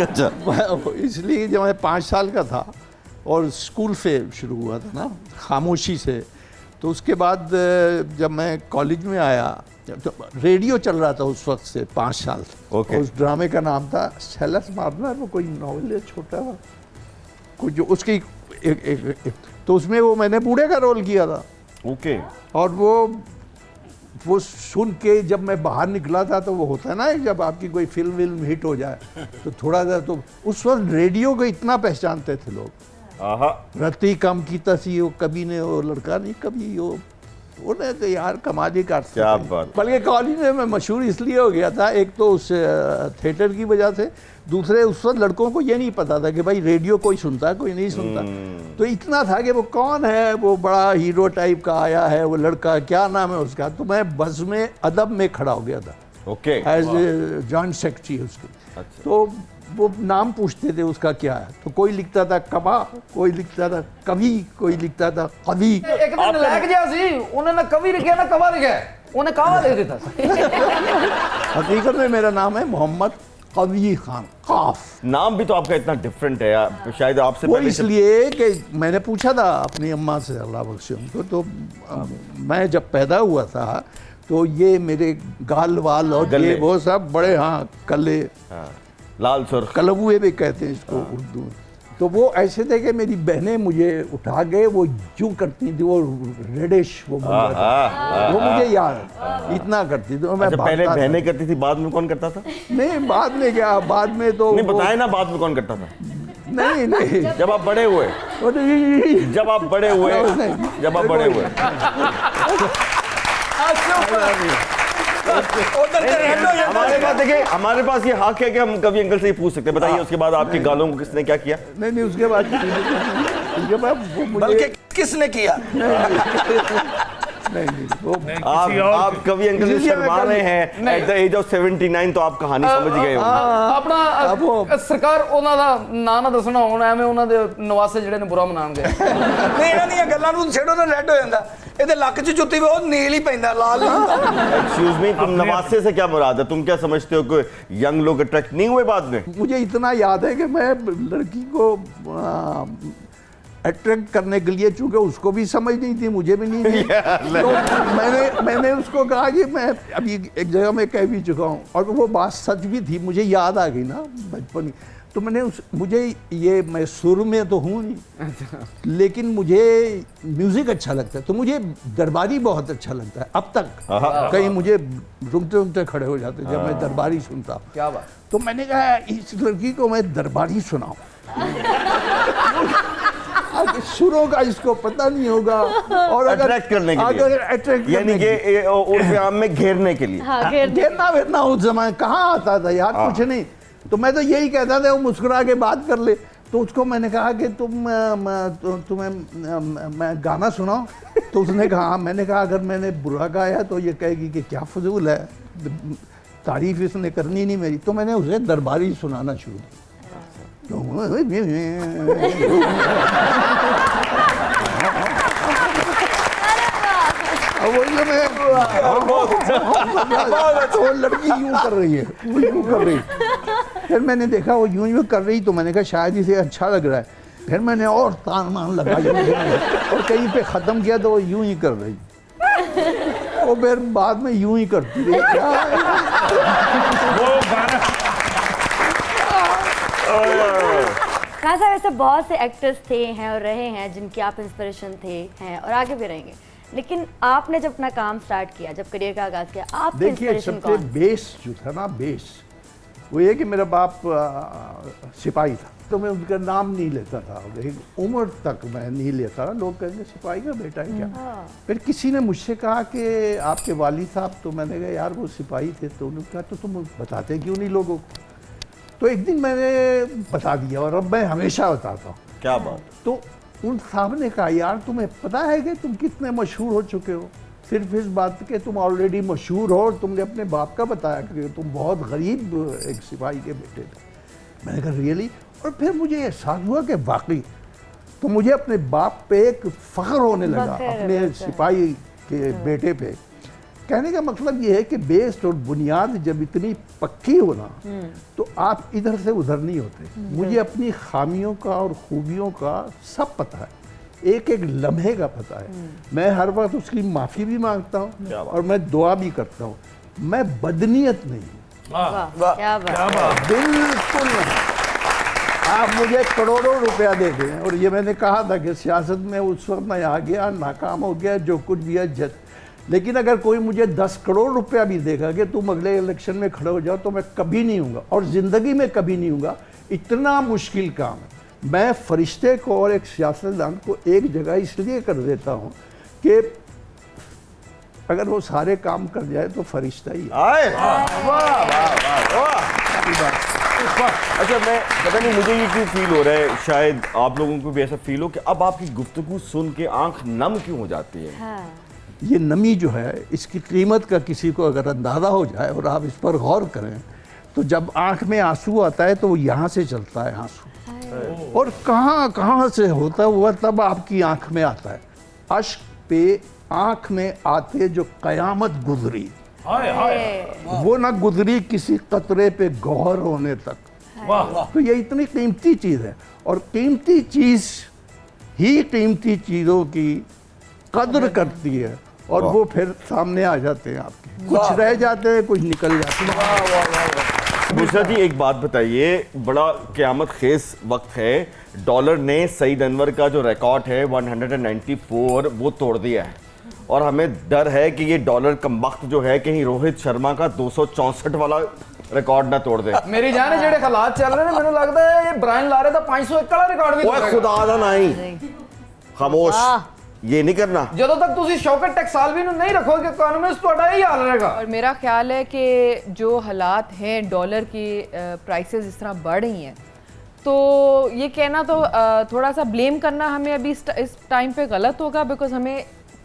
अच्छा। इसलिए जब मैं 5 साल का था और स्कूल से शुरू हुआ था ना, खामोशी से, तो उसके बाद जब मैं कॉलेज में आया तो रेडियो चल रहा था उस वक्त से 5 साल। ओके। उस ड्रामे का नाम था सेलस मार्नर, वो कोई नॉवल है छोटा कुछ जो उसकी एक तो उसमें वो मैंने बूढ़े का रोल किया था। ओके। और वो सुन के जब मैं बाहर निकला था तो वो होता है ना, जब आपकी कोई फिल्म हिट हो जाए तो थोड़ा सा, तो उस वक्त रेडियो को इतना पहचानते थे लोग। आहा। रत्ती कम की तसी हो, कभी ने वो लड़का नहीं कभी हो, उन्हें तो यार कमाल ही काट क्या बात। बल्कि कॉलेज में मैं मशहूर इसलिए हो गया था, एक तो उस थिएटर की वजह से, दूसरे उस वक्त लड़कों को ये नहीं पता था कि भाई रेडियो कोई सुनता है कोई नहीं सुनता। तो इतना था कि वो कौन है, वो बड़ा हीरो टाइप का आया है, वो लड़का क्या नाम है उसका, तो मैं बस में अदब में खड़ा हो गया था okay. As a joint secretary उसकी। अच्छा। तो वो नाम पूछते थे उसका क्या है, तो कोई लिखता था कबा, कोई लिखता था कभी, कोई लिखता था कभी। एक दिन लैग गया सी, उन्होंने कभी लिखा ना कबा लिखा, उन्हें कबा लिख देता। हकीकत में मेरा नाम है मोहम्मद कवी खान, काफ। नाम भी तो आपका इतना डिफरेंट है यार, शायद आपसे वो पहले इसलिए कि मैंने पूछा था अपनी अम्मा से, अल्लाह बख्शे उनको, तो मैं जब पैदा हुआ था तो ये मेरे गाल वाल और गले। ये वो सब बड़े, हाँ कले, हाँ, लाल सुर्ख। कलबुए भी कहते हैं इसको उर्दू में। तो वो ऐसे थे कि मेरी बहनें मुझे उठा गए, वो यूं करती थी, वो रेडिश वो मुंह था, वो मुझे याद है, इतना करती थी। मैं अच्छा, पहले भागता था। बहनें करती थी, बाद में कौन करता था? नहीं, बाद में क्या, बाद में तो नहीं वो- बताए ना, बाद में कौन करता था? नहीं नहीं जब आप बड़े हुए, वो तो ये- जब आप बड़े हुए, नहीं। जब आप बड़े हुए। उधर से रहने दो, हमारे पास देखिए, हमारे पास ये हक है कि हम कवि अंकल से ही पूछ सकते हैं। बताइए उसके बाद आपकी गालों को किसने क्या किया? नहीं उसके बाद वो मुझे बल्कि किसने किया? नहीं वो आप कवि अंकल से इसीलिए मैं शर्मा कल- रहे हैं एट द एज ऑफ 79, तो आप कहानी समझ गए होंगे। ਆਪਣਾ ਸਰਕਾਰ ਉਹਨਾਂ ਦਾ ਨਾਂ ਨਾ ਦੱਸਣਾ ਹੁਣ, ਐਵੇਂ ਉਹਨਾਂ ਦੇ ਨਵਾਸੇ ਜਿਹੜੇ ਨੇ ਬੁਰਾ ਮਨਾਣਗੇ। ਨਹੀਂ ਇਹਨਾਂ ਦੀਆਂ ਗੱਲਾਂ ਨੂੰ ਛੇੜੋ ਤਾਂ ਰੈੱਡ ਹੋ ਜਾਂਦਾ। ਇਹਦੇ ਲੱਕ 'ਚ ਜੁੱਤੀ ਵੀ ਉਹ ਨੀਲ ਹੀ ਪੈਂਦਾ, ਲਾਲ ਨਹੀਂ ਹੁੰਦਾ। एक्सक्यूज मी, तुम नवासे से क्या मुराद है? तुम क्या समझते हो कि यंग लोग अट्रैक्ट नहीं हुए बाद में? मुझे इतना याद है कि मैं लड़की को अट्रैक्ट करने के लिए, चूंकि उसको भी समझ नहीं थी, मुझे भी नहीं थी, तो मैंने उसको कहा कि मैं अभी एक जगह में कह भी चुका हूँ, और वो बात सच भी थी, मुझे याद आ गई ना बचपन की। तो मैंने मुझे ये, मैं सुर में तो हूँ नहीं, लेकिन मुझे म्यूज़िक अच्छा लगता है, तो मुझे दरबारी बहुत अच्छा लगता है अब तक। कहीं मुझे रुकते रुकते खड़े हो जाते जब मैं दरबारी सुनता। क्या बात। तो मैंने कहा इस लड़की को मैं दरबारी सुनाऊं। सुरों का इसको पता नहीं होगा, और अट्रैक्ट करने के लिए, अगर अट्रैक्ट यानी कि उर्फ आम में घेरने के लिए। हाँ, घेर दे। घेरना वेरना उस समय कहाँ आता था यार, कुछ नहीं। तो मैं तो यही कहता था वो मुस्कुरा के बात कर ले। तो उसको मैंने कहा कि तुम्हें मैं गाना सुनाऊं? तो उसने कहा हाँ। मैंने कहा अगर मैंने बुरा गाया तो ये कहेगी कि क्या फजूल है, तारीफ इसने करनी नहीं मेरी। तो मैंने उसे दरबारी सुनाना शुरू किया। तो वो लड़की यूं कर रही है, वो यूं कर रही है। फिर मैंने देखा वो यूं यूं कर रही, तो मैंने कहा शायद इसे अच्छा लग रहा है। फिर मैंने और तान मान लगा और कहीं पे ख़त्म किया तो वो यूं ही कर रही, वो फिर बाद में यूं ही करती रही। क्या वो गाना खान साहब, ऐसे बहुत से एक्टर्स थे हैं और रहे हैं जिनकी आप इंस्पिरेशन थे, हैं और आगे भी रहेंगे, लेकिन आपने जब अपना काम स्टार्ट किया, जब करियर का आगाज किया, आपकी देखिए इंस्पिरेशन सबसे कौन? बेस जो था ना, बेस वो ये कि मेरा बाप सिपाही था, तो मैं उनका नाम नहीं लेता था, लेकिन उम्र तक मैं नहीं लेता था। लोग कहेंगे सिपाही का बेटा है क्या। फिर किसी ने मुझसे कहा कि आपके वालिद साहब, तो मैंने कहा यार वो सिपाही थे। तो उन्होंने कहा तो तुम बताते क्यों नहीं लोगों को। तो एक दिन मैंने बता दिया, और अब मैं हमेशा बताता हूँ। क्या बात। तो उन साहब ने कहा यार तुम्हें पता है कि तुम कितने मशहूर हो चुके हो, सिर्फ इस बात के तुम ऑलरेडी मशहूर हो, और तुमने अपने बाप का बताया कि तुम बहुत गरीब एक सिपाही के बेटे थे। मैंने कहा रियली। और फिर मुझे एहसास हुआ कि वाकई, तो मुझे अपने बाप पे एक फ़ख्र होने लगा, अपने सिपाही के बेटे पे। कहने का मतलब ये है कि बेस और बुनियाद जब इतनी पक्की हो ना, तो आप इधर से उधर नहीं होते। मुझे अपनी खामियों का और खूबियों का सब पता है, एक एक लम्हे का पता है। मैं हर वक्त उसकी माफ़ी भी मांगता हूँ और मैं दुआ भी करता हूँ। मैं बदनीयत नहीं हूँ, वाह, क्या बात। बिल्कुल नहीं। आप मुझे करोड़ों रुपया दे दें, और ये मैंने कहा था कि सियासत में उस वक्त मैं आ गया, नाकाम हो गया, जो कुछ भी है लेकिन अगर कोई मुझे 10 करोड़ रुपया भी देगा कि तुम अगले इलेक्शन में खड़े हो जाओ, तो मैं कभी नहीं हूँगा, और ज़िंदगी में कभी नहीं हूँगा। इतना मुश्किल काम है। मैं फरिश्ते को और एक सियासतदान को एक जगह इसलिए कर देता हूँ कि अगर वो सारे काम कर जाए तो फरिश्ता ही है। आए अच्छा, मैं पता नहीं मुझे ये क्यों फील हो रहा है, शायद आप लोगों को भी ऐसा फील हो कि अब आपकी गुफ्तगू सुन के आंख नम क्यों हो जाती है। हाँ। ये नमी जो है, इसकी कीमत का किसी को अगर अंदाज़ा हो जाए और आप इस पर गौर करें, तो जब आंख में आंसू आता है तो वो यहाँ से चलता है आंसू, और कहाँ कहाँ से होता हुआ तब आपकी आंख में आता है। अश्क पे आंख में आते जो कयामत गुजरी, हाय हाय वो ना गुजरी किसी कतरे पे गौहर होने तक। वाह तो ये इतनी कीमती चीज़ है, और कीमती चीज़ ही कीमती चीज़ों की कद्र करती है, और वो फिर सामने आ जाते हैं आपके, कुछ रह जाते हैं, कुछ निकल जाते हैं। बुशरा जी एक बात बताइए, बड़ा क़यामत खेज वक्त है, डॉलर ने सईद अनवर का जो रिकॉर्ड है 194 वो तोड़ दिया है और हमें डर है कि ये डॉलर कमबख्त जो है कहीं रोहित शर्मा का 264 वाला रिकॉर्ड ना तोड़ दे। मेरी जान जेड़े हालात चल रहे हैं मैंने लगता है ये ब्रायन लारे दा 501 वाला रिकॉर्ड भी ओए खुदा दा नहीं, खामोश, ये नहीं करना। ਜਦੋਂ तक ਤੁਸੀਂ ਸ਼ੌਕਤ ਟੈਕਸਾਲਵੀ ਨੂੰ नहीं रखोगे इकोनॉमिस्ट ਤੁਹਾਡਾ ही हाल रहेगा। और मेरा ख्याल है कि जो हालात हैं, डॉलर की प्राइसेस इस तरह बढ़ रही हैं, तो ये कहना तो थोड़ा सा ब्लेम करना हमें अभी इस टाइम पे गलत होगा, बिकॉज हमें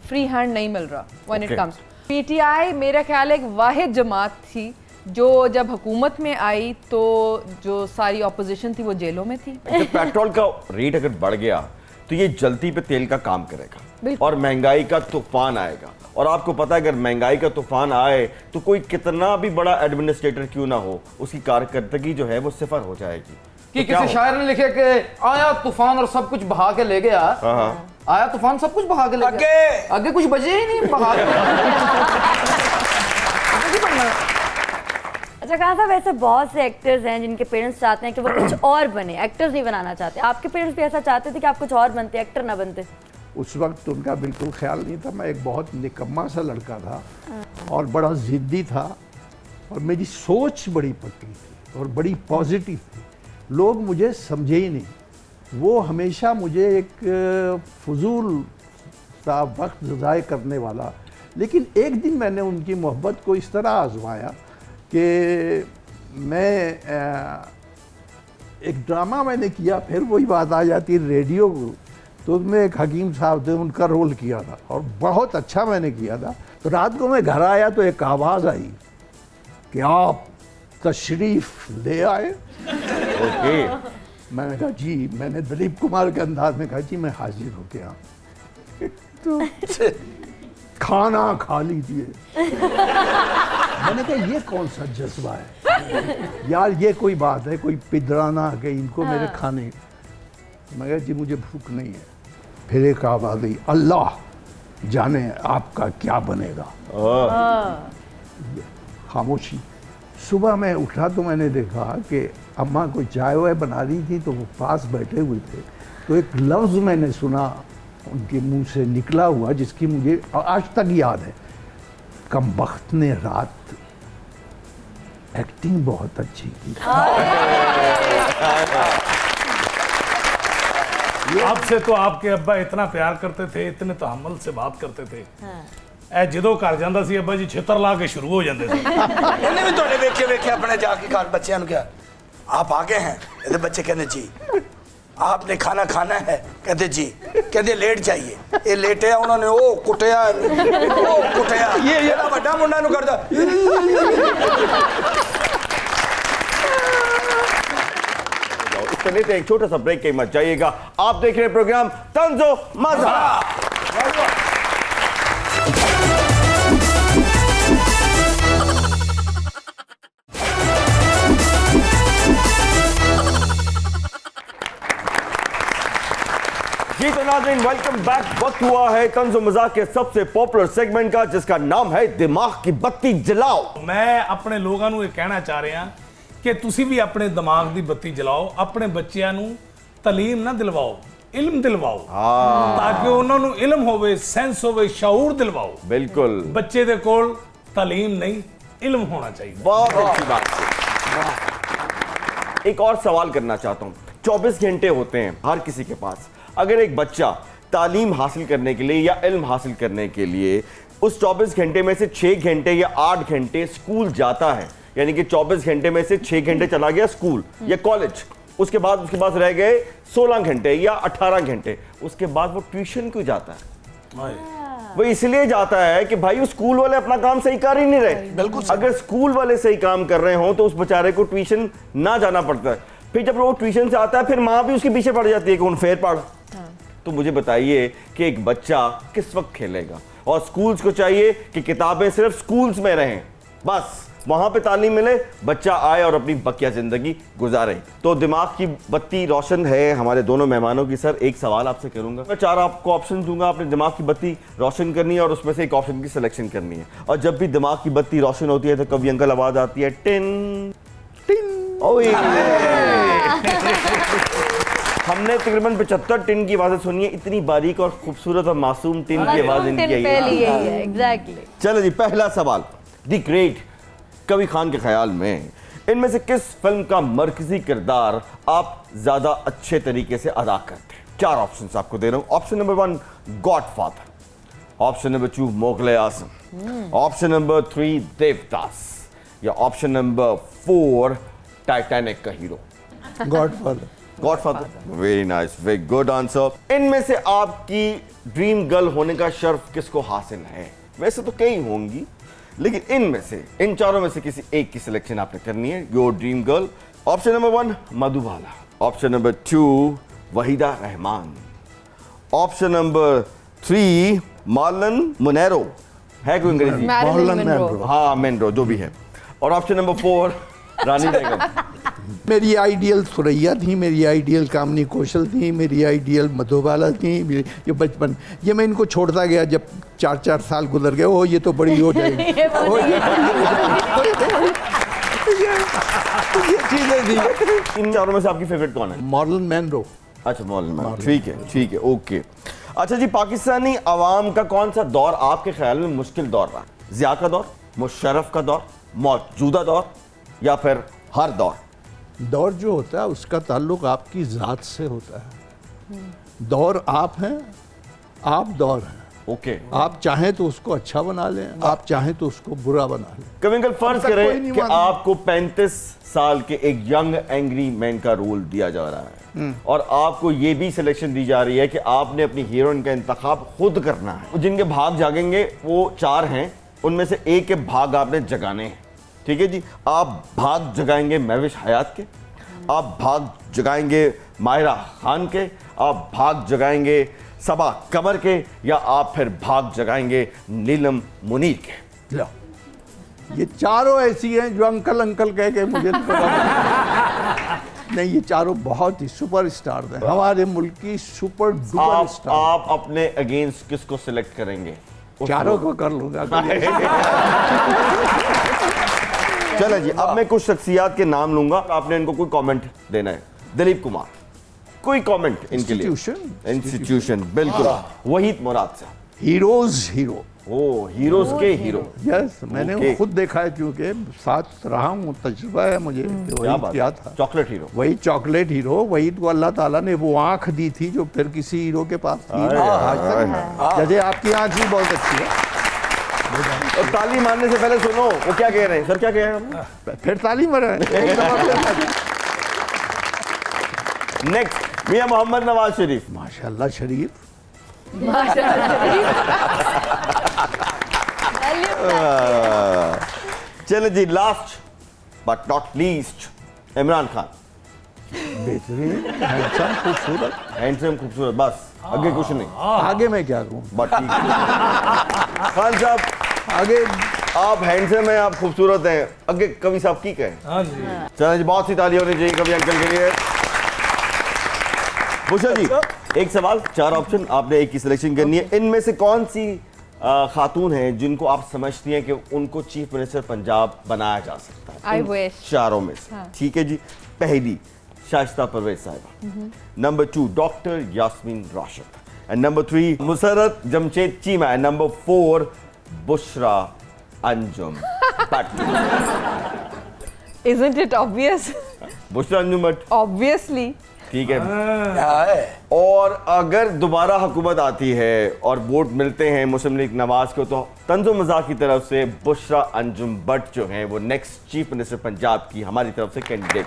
फ्री हैंड नहीं मिल रहा व्हेन इट कम्स। पीटीआई मेरा ख्याल है एक वाहिद जमात थी जो जब हुकूमत में आई तो जो सारी ऑपोजिशन थी वो जेलों में थी। पेट्रोल का रेट अगर बढ़ गया तो ये जल्दी पे तेल का काम करेगा और महंगाई का तूफान आएगा। और आपको पता है अगर महंगाई का तूफान आए तो कोई कितना भी बड़ा एडमिनिस्ट्रेटर क्यों ना हो, उसकी कारकर्दगी जो है वो सिफर हो जाएगी। कि किसी शायर ने लिखे कि आया तूफान और सब कुछ बहा के ले गया। आया तूफान सब कुछ बहा के ले गया, आगे कुछ बचे ही नहीं बहा के। अच्छा खान साहब, ऐसे बहुत से एक्टर्स हैं जिनके पेरेंट्स चाहते हैं कि वो कुछ और बने, एक्टर्स नहीं बनाना चाहते। आपके पेरेंट्स भी ऐसा चाहते थे कि आप कुछ और बनते, एक्टर ना बनते? उस वक्त उनका बिल्कुल ख्याल नहीं था। मैं एक बहुत निकम्मा सा लड़का था और बड़ा ज़िद्दी था और मेरी सोच बड़ी पक्की थी और बड़ी पॉजिटिव थी। लोग मुझे समझे ही नहीं। वो हमेशा मुझे एक फजूल सा वक्त ज़ाय करने वाला, लेकिन एक दिन मैंने उनकी मोहब्बत को इस तरह आजमाया कि मैं एक ड्रामा मैंने किया, फिर वही बात आ जाती है रेडियो को, तो उसमें एक हकीम साहब थे, उनका रोल किया था और बहुत अच्छा मैंने किया था। तो रात को मैं घर आया तो एक आवाज़ आई कि आप तशरीफ़ ले आए। ओके, मैंने कहा जी, मैंने दिलीप कुमार के अंदाज में कहा जी मैं हाजिर हो गया। तो खाना खा लीजिए। मैंने कहा ये कौन सा जज्बा है यार, ये कोई बात है, कोई पिदराना आ गई इनको मेरे खाने। मैं कहा जी मुझे भूख नहीं है। फिर एक आवाज़ आई, अल्लाह जाने आपका क्या बनेगा। खामोशी। सुबह मैं उठा तो मैंने देखा कि अम्मा कोई चाय वाय बना रही थी, तो वो पास बैठे हुए थे। तो एक लफ्ज़ मैंने सुना उनके मुंह से निकला हुआ जिसकी मुझे आज तक याद है, कमबख्त ने रात एक्टिंग बहुत अच्छी की। आपसे तो आपके अब्बा इतना प्यार करते थे, इतने तहम्मुल से बात करते थे। ए ਜਦੋਂ ਘਰ ਜਾਂਦਾ ਸੀ ਅੱਬਾ ਜੀ ਛਿੱਤਰ ਲਾ ਕੇ ਸ਼ੁਰੂ ਹੋ ਜਾਂਦੇ ਸੀ। ਇਹਨੇ ਵੀ ਤੁਹਾਡੇ ਵੇਖੇ ਵੇਖੇ ਆਪਣੇ ਜਾ ਕੇ ਘਰ ਬੱਚਿਆਂ ਨੂੰ ਕਿਹਾ आप आ गए हैं? कहते बच्चे कहते जी। आपने खाना खाना है? कहते जी। कहते लेट चाहिए। ये लेटे उन्होंने ओ कुटिया ये बड़ा मुंडा नु करदा। इससे लेते एक छोटा सा ब्रेक के मत जाइएगा। आप देख रहे हैं प्रोग्राम तंजो मज़ा। जी तो नाज़रीन, वेलकम बैक। वक्त हुआ है तंज़ो मज़ाक के सबसे पॉपुलर सेगमेंट का, जिसका नाम है दिमाग की बत्ती जलाओ। मैं अपने लोगों ਨੂੰ ਇਹ ਕਹਿਣਾ ਚਾਹ ਰਿਹਾ ਕਿ ਤੁਸੀਂ ਵੀ ਆਪਣੇ ਦਿਮਾਗ ਦੀ ਬੱਤੀ ਜਲਾਓ, ਆਪਣੇ ਬੱਚਿਆਂ ਨੂੰ ਤਾਲੀਮ ਨਾ ਦਿਲਵਾਓ, ਇਲਮ ਦਿਲਵਾਓ, ਤਾਂ ਕਿ ਉਹਨਾਂ ਨੂੰ ਇਲਮ ਹੋਵੇ, ਸੈਂਸ ਹੋਵੇ, ਸ਼ਊਰ ਦਿਲਵਾਓ। बिल्कुल, ਬੱਚੇ ਦੇ ਕੋਲ ਤਾਲੀਮ ਨਹੀਂ, इल्म होना चाहिए। बहुत अच्छी बात है। एक और सवाल करना चाहता हूं। 24 घंटे होते हैं हर किसी के पास। अगर एक बच्चा तालीम हासिल करने के लिए या इल्म हासिल करने के लिए उस 24 घंटे में से 6 घंटे या 8 घंटे स्कूल जाता है, यानी कि 24 घंटे में से 6 घंटे चला गया स्कूल या कॉलेज, उसके बाद उसके पास रह गए 16 घंटे या 18 घंटे, उसके बाद वो ट्यूशन क्यों जाता है? वो इसलिए जाता है कि भाई उस स्कूल वाले अपना काम सही कर ही नहीं रहे। बिल्कुल। अगर स्कूल वाले सही काम कर रहे हो तो उस बेचारे को ट्यूशन ना जाना पड़ता है। फिर जब वो ट्यूशन से आता है फिर माँ भी उसके पीछे पड़ जाती है कि उन फेर पढ़। तो मुझे बताइए कि एक बच्चा किस वक्त खेलेगा? और स्कूल्स को चाहिए कि किताबें सिर्फ स्कूल्स में रहें, बस वहां पे तालीम मिले, बच्चा आए और अपनी बकिया जिंदगी गुजारे। तो दिमाग की बत्ती रोशन है हमारे दोनों मेहमानों की। सर एक सवाल आपसे करूंगा, मैं 4 आपको ऑप्शन दूंगा, आपने दिमाग की बत्ती रोशन करनी है और उसमें से एक ऑप्शन की सिलेक्शन करनी है। और जब भी दिमाग की बत्ती रोशन होती है तो कभी अंकल आवाज आती है टिन टिन। ओए हमने तकरीबन 75 टिन की आवाजें सुनी है। इतनी बारीक और खूबसूरत और मासूम टिन की आवाज इनकी आई है। एग्जैक्टली। चलो जी, पहला सवाल, द ग्रेट कबीर खान के ख्याल में इनमें से किस फिल्म का मरकजी किरदार आप ज्यादा अच्छे तरीके से अदा करते हैं? 4 ऑप्शंस आपको दे रहा हूं। Option number 1 godfather, option number 2 Mughal e आजम, ऑप्शन नंबर 3 देवदास, या ऑप्शन नंबर 4 टाइटैनिक का hero. Godfather. Godfather, very nice, very good answer. इनमें से आपकी ड्रीम गर्ल होने का शर्फ किसको हासिल है? वैसे तो कई होंगी, लेकिन इनमें से, इन चारों में से किसी एक की सिलेक्शन आपने करनी है। Your dream girl. Option number 1 Madhubala, option number 2 Waheeda Rehman, option number 3 Marlon Monroe, है कोई अंग्रेजी? Marilyn Monroe. हाँ मेनरो, जो भी है। और ऑप्शन नंबर 4 रानी बेगम। मेरी आइडियल सुरैया थी, मेरी आइडियल कामनी कौशल थी, मेरी आइडियल मधुबाला थी। ये बचपन, ये मैं इनको छोड़ता गया, जब 4-4 साल गुजर गए, ओ ये तो बड़ी हो जाएगी, ओ ये चीजें थी। इन चारों में से आपकी फेवरेट कौन है? मॉर्लन मैनरो। अच्छा मॉर्लन, ठीक है, ओके। अच्छा जी, पाकिस्तानी अवाम का कौन सा दौर आपके ख्याल में मुश्किल दौर रहा? जिया का दौर, मुशर्रफ का दौर, मौजूदा दौर, या फिर हर दौर? दौर जो होता है उसका ताल्लुक आपकी ज़ात से होता है। दौर आप हैं, आप दौर हैं। ओके। आप चाहें तो उसको अच्छा बना लें, आप चाहें तो उसको बुरा बना लें। कभी अंकल फर्ज कोई करें नहीं कि मानता। आपको 35 साल के एक यंग एंग्री मैन का रोल दिया जा रहा है और आपको ये भी सिलेक्शन दी जा रही है कि आपने अपनी हीरोइन का इंतखाब खुद करना है। जिनके भाग जागेंगे वो 4 हैं, उनमें से एक के भाग आपने जगाने हैं। ठीक है जी, आप भाग जगाएंगे महविश हयात के, आप भाग जगाएंगे माहिरा खान के, आप भाग जगाएंगे सबा कमर के, या आप फिर भाग जगाएंगे नीलम मुनीर के। लो, ये चारों ऐसी हैं जो अंकल अंकल कह के मुझे नहीं, ये चारों बहुत ही सुपर स्टार हैं, हमारे मुल्क की सुपर डुपर स्टार। आप अपने अगेंस्ट किसको सिलेक्ट करेंगे? चारों को कर लूंगा। चलो जी, अब मैं कुछ शख्सियात के नाम लूंगा, आपने इनको कोई कमेंट देना है। दिलीप कुमार, कोई कमेंट इनके लिए? इंस्टीट्यूशन, बिल्कुल। वहीद मुराद साहब, हीरोज हीरो। ओ हीरोज के हीरो। यस, मैंने Okay. वो खुद देखा है, क्योंकि साथ रहा हूँ, तजुर्बा है मुझे। क्या वही बात क्या है? था, चॉकलेट हीरो। वही चॉकलेट हीरो। वही तो अल्लाह ताला ने वो आंख दी थी जो फिर किसी हीरो के पास थी। जैसे आपकी आंख भी बहुत अच्छी है। और ताली मारने से पहले सुनो वो क्या कह रहे हैं। सर क्या कह रहे हैं? फिर ताली मर नेक्स्ट मियां मोहम्मद नवाज शरीफ। माशाल्लाह शरीफ। चलो जी, last but not least Imran Khan. बेहतरीन, हैंडसम, खूबसूरत। हैंडसम, खूबसूरत, बस आगे कुछ नहीं। आगे मैं क्या कहूँ? बट ठीक है। खान साहब, आगे आप हैंडसम हैं, आप खूबसूरत हैं, आगे कवि साहब की कहें? हाँ जी। चलो जी, बहुत सी तालियां होनी चाहिए कवि अंकल के लिए। बुशरा जी, एक सवाल, 4 ऑप्शन, आपने एक की सिलेक्शन करनी है। इनमें से कौन सी खातून है जिनको आप समझती हैं कि उनको चीफ मिनिस्टर पंजाब बनाया जा सकता है? I in wish. चारों में से। हाँ। ठीक है जी, पहली Shaista Parvez Sahiba, number 2 doctor Yasmeen Rashid, and number 3 Musarrat Jamshed Cheema, and number 4 Bushra Anjum Bhatt. Isn't it obvious? Bushra Anjum Bhatt, Obviously. ठीक है। और अगर दोबारा हुकूमत आती है और वोट मिलते हैं मुस्लिम लीग नवाज को, तो तंज़ो मज़ाक की तरफ से बुशरा अंजुम भट्ट जो हैं वो नेक्स्ट चीफ मिनिस्टर पंजाब की हमारी तरफ से कैंडिडेट।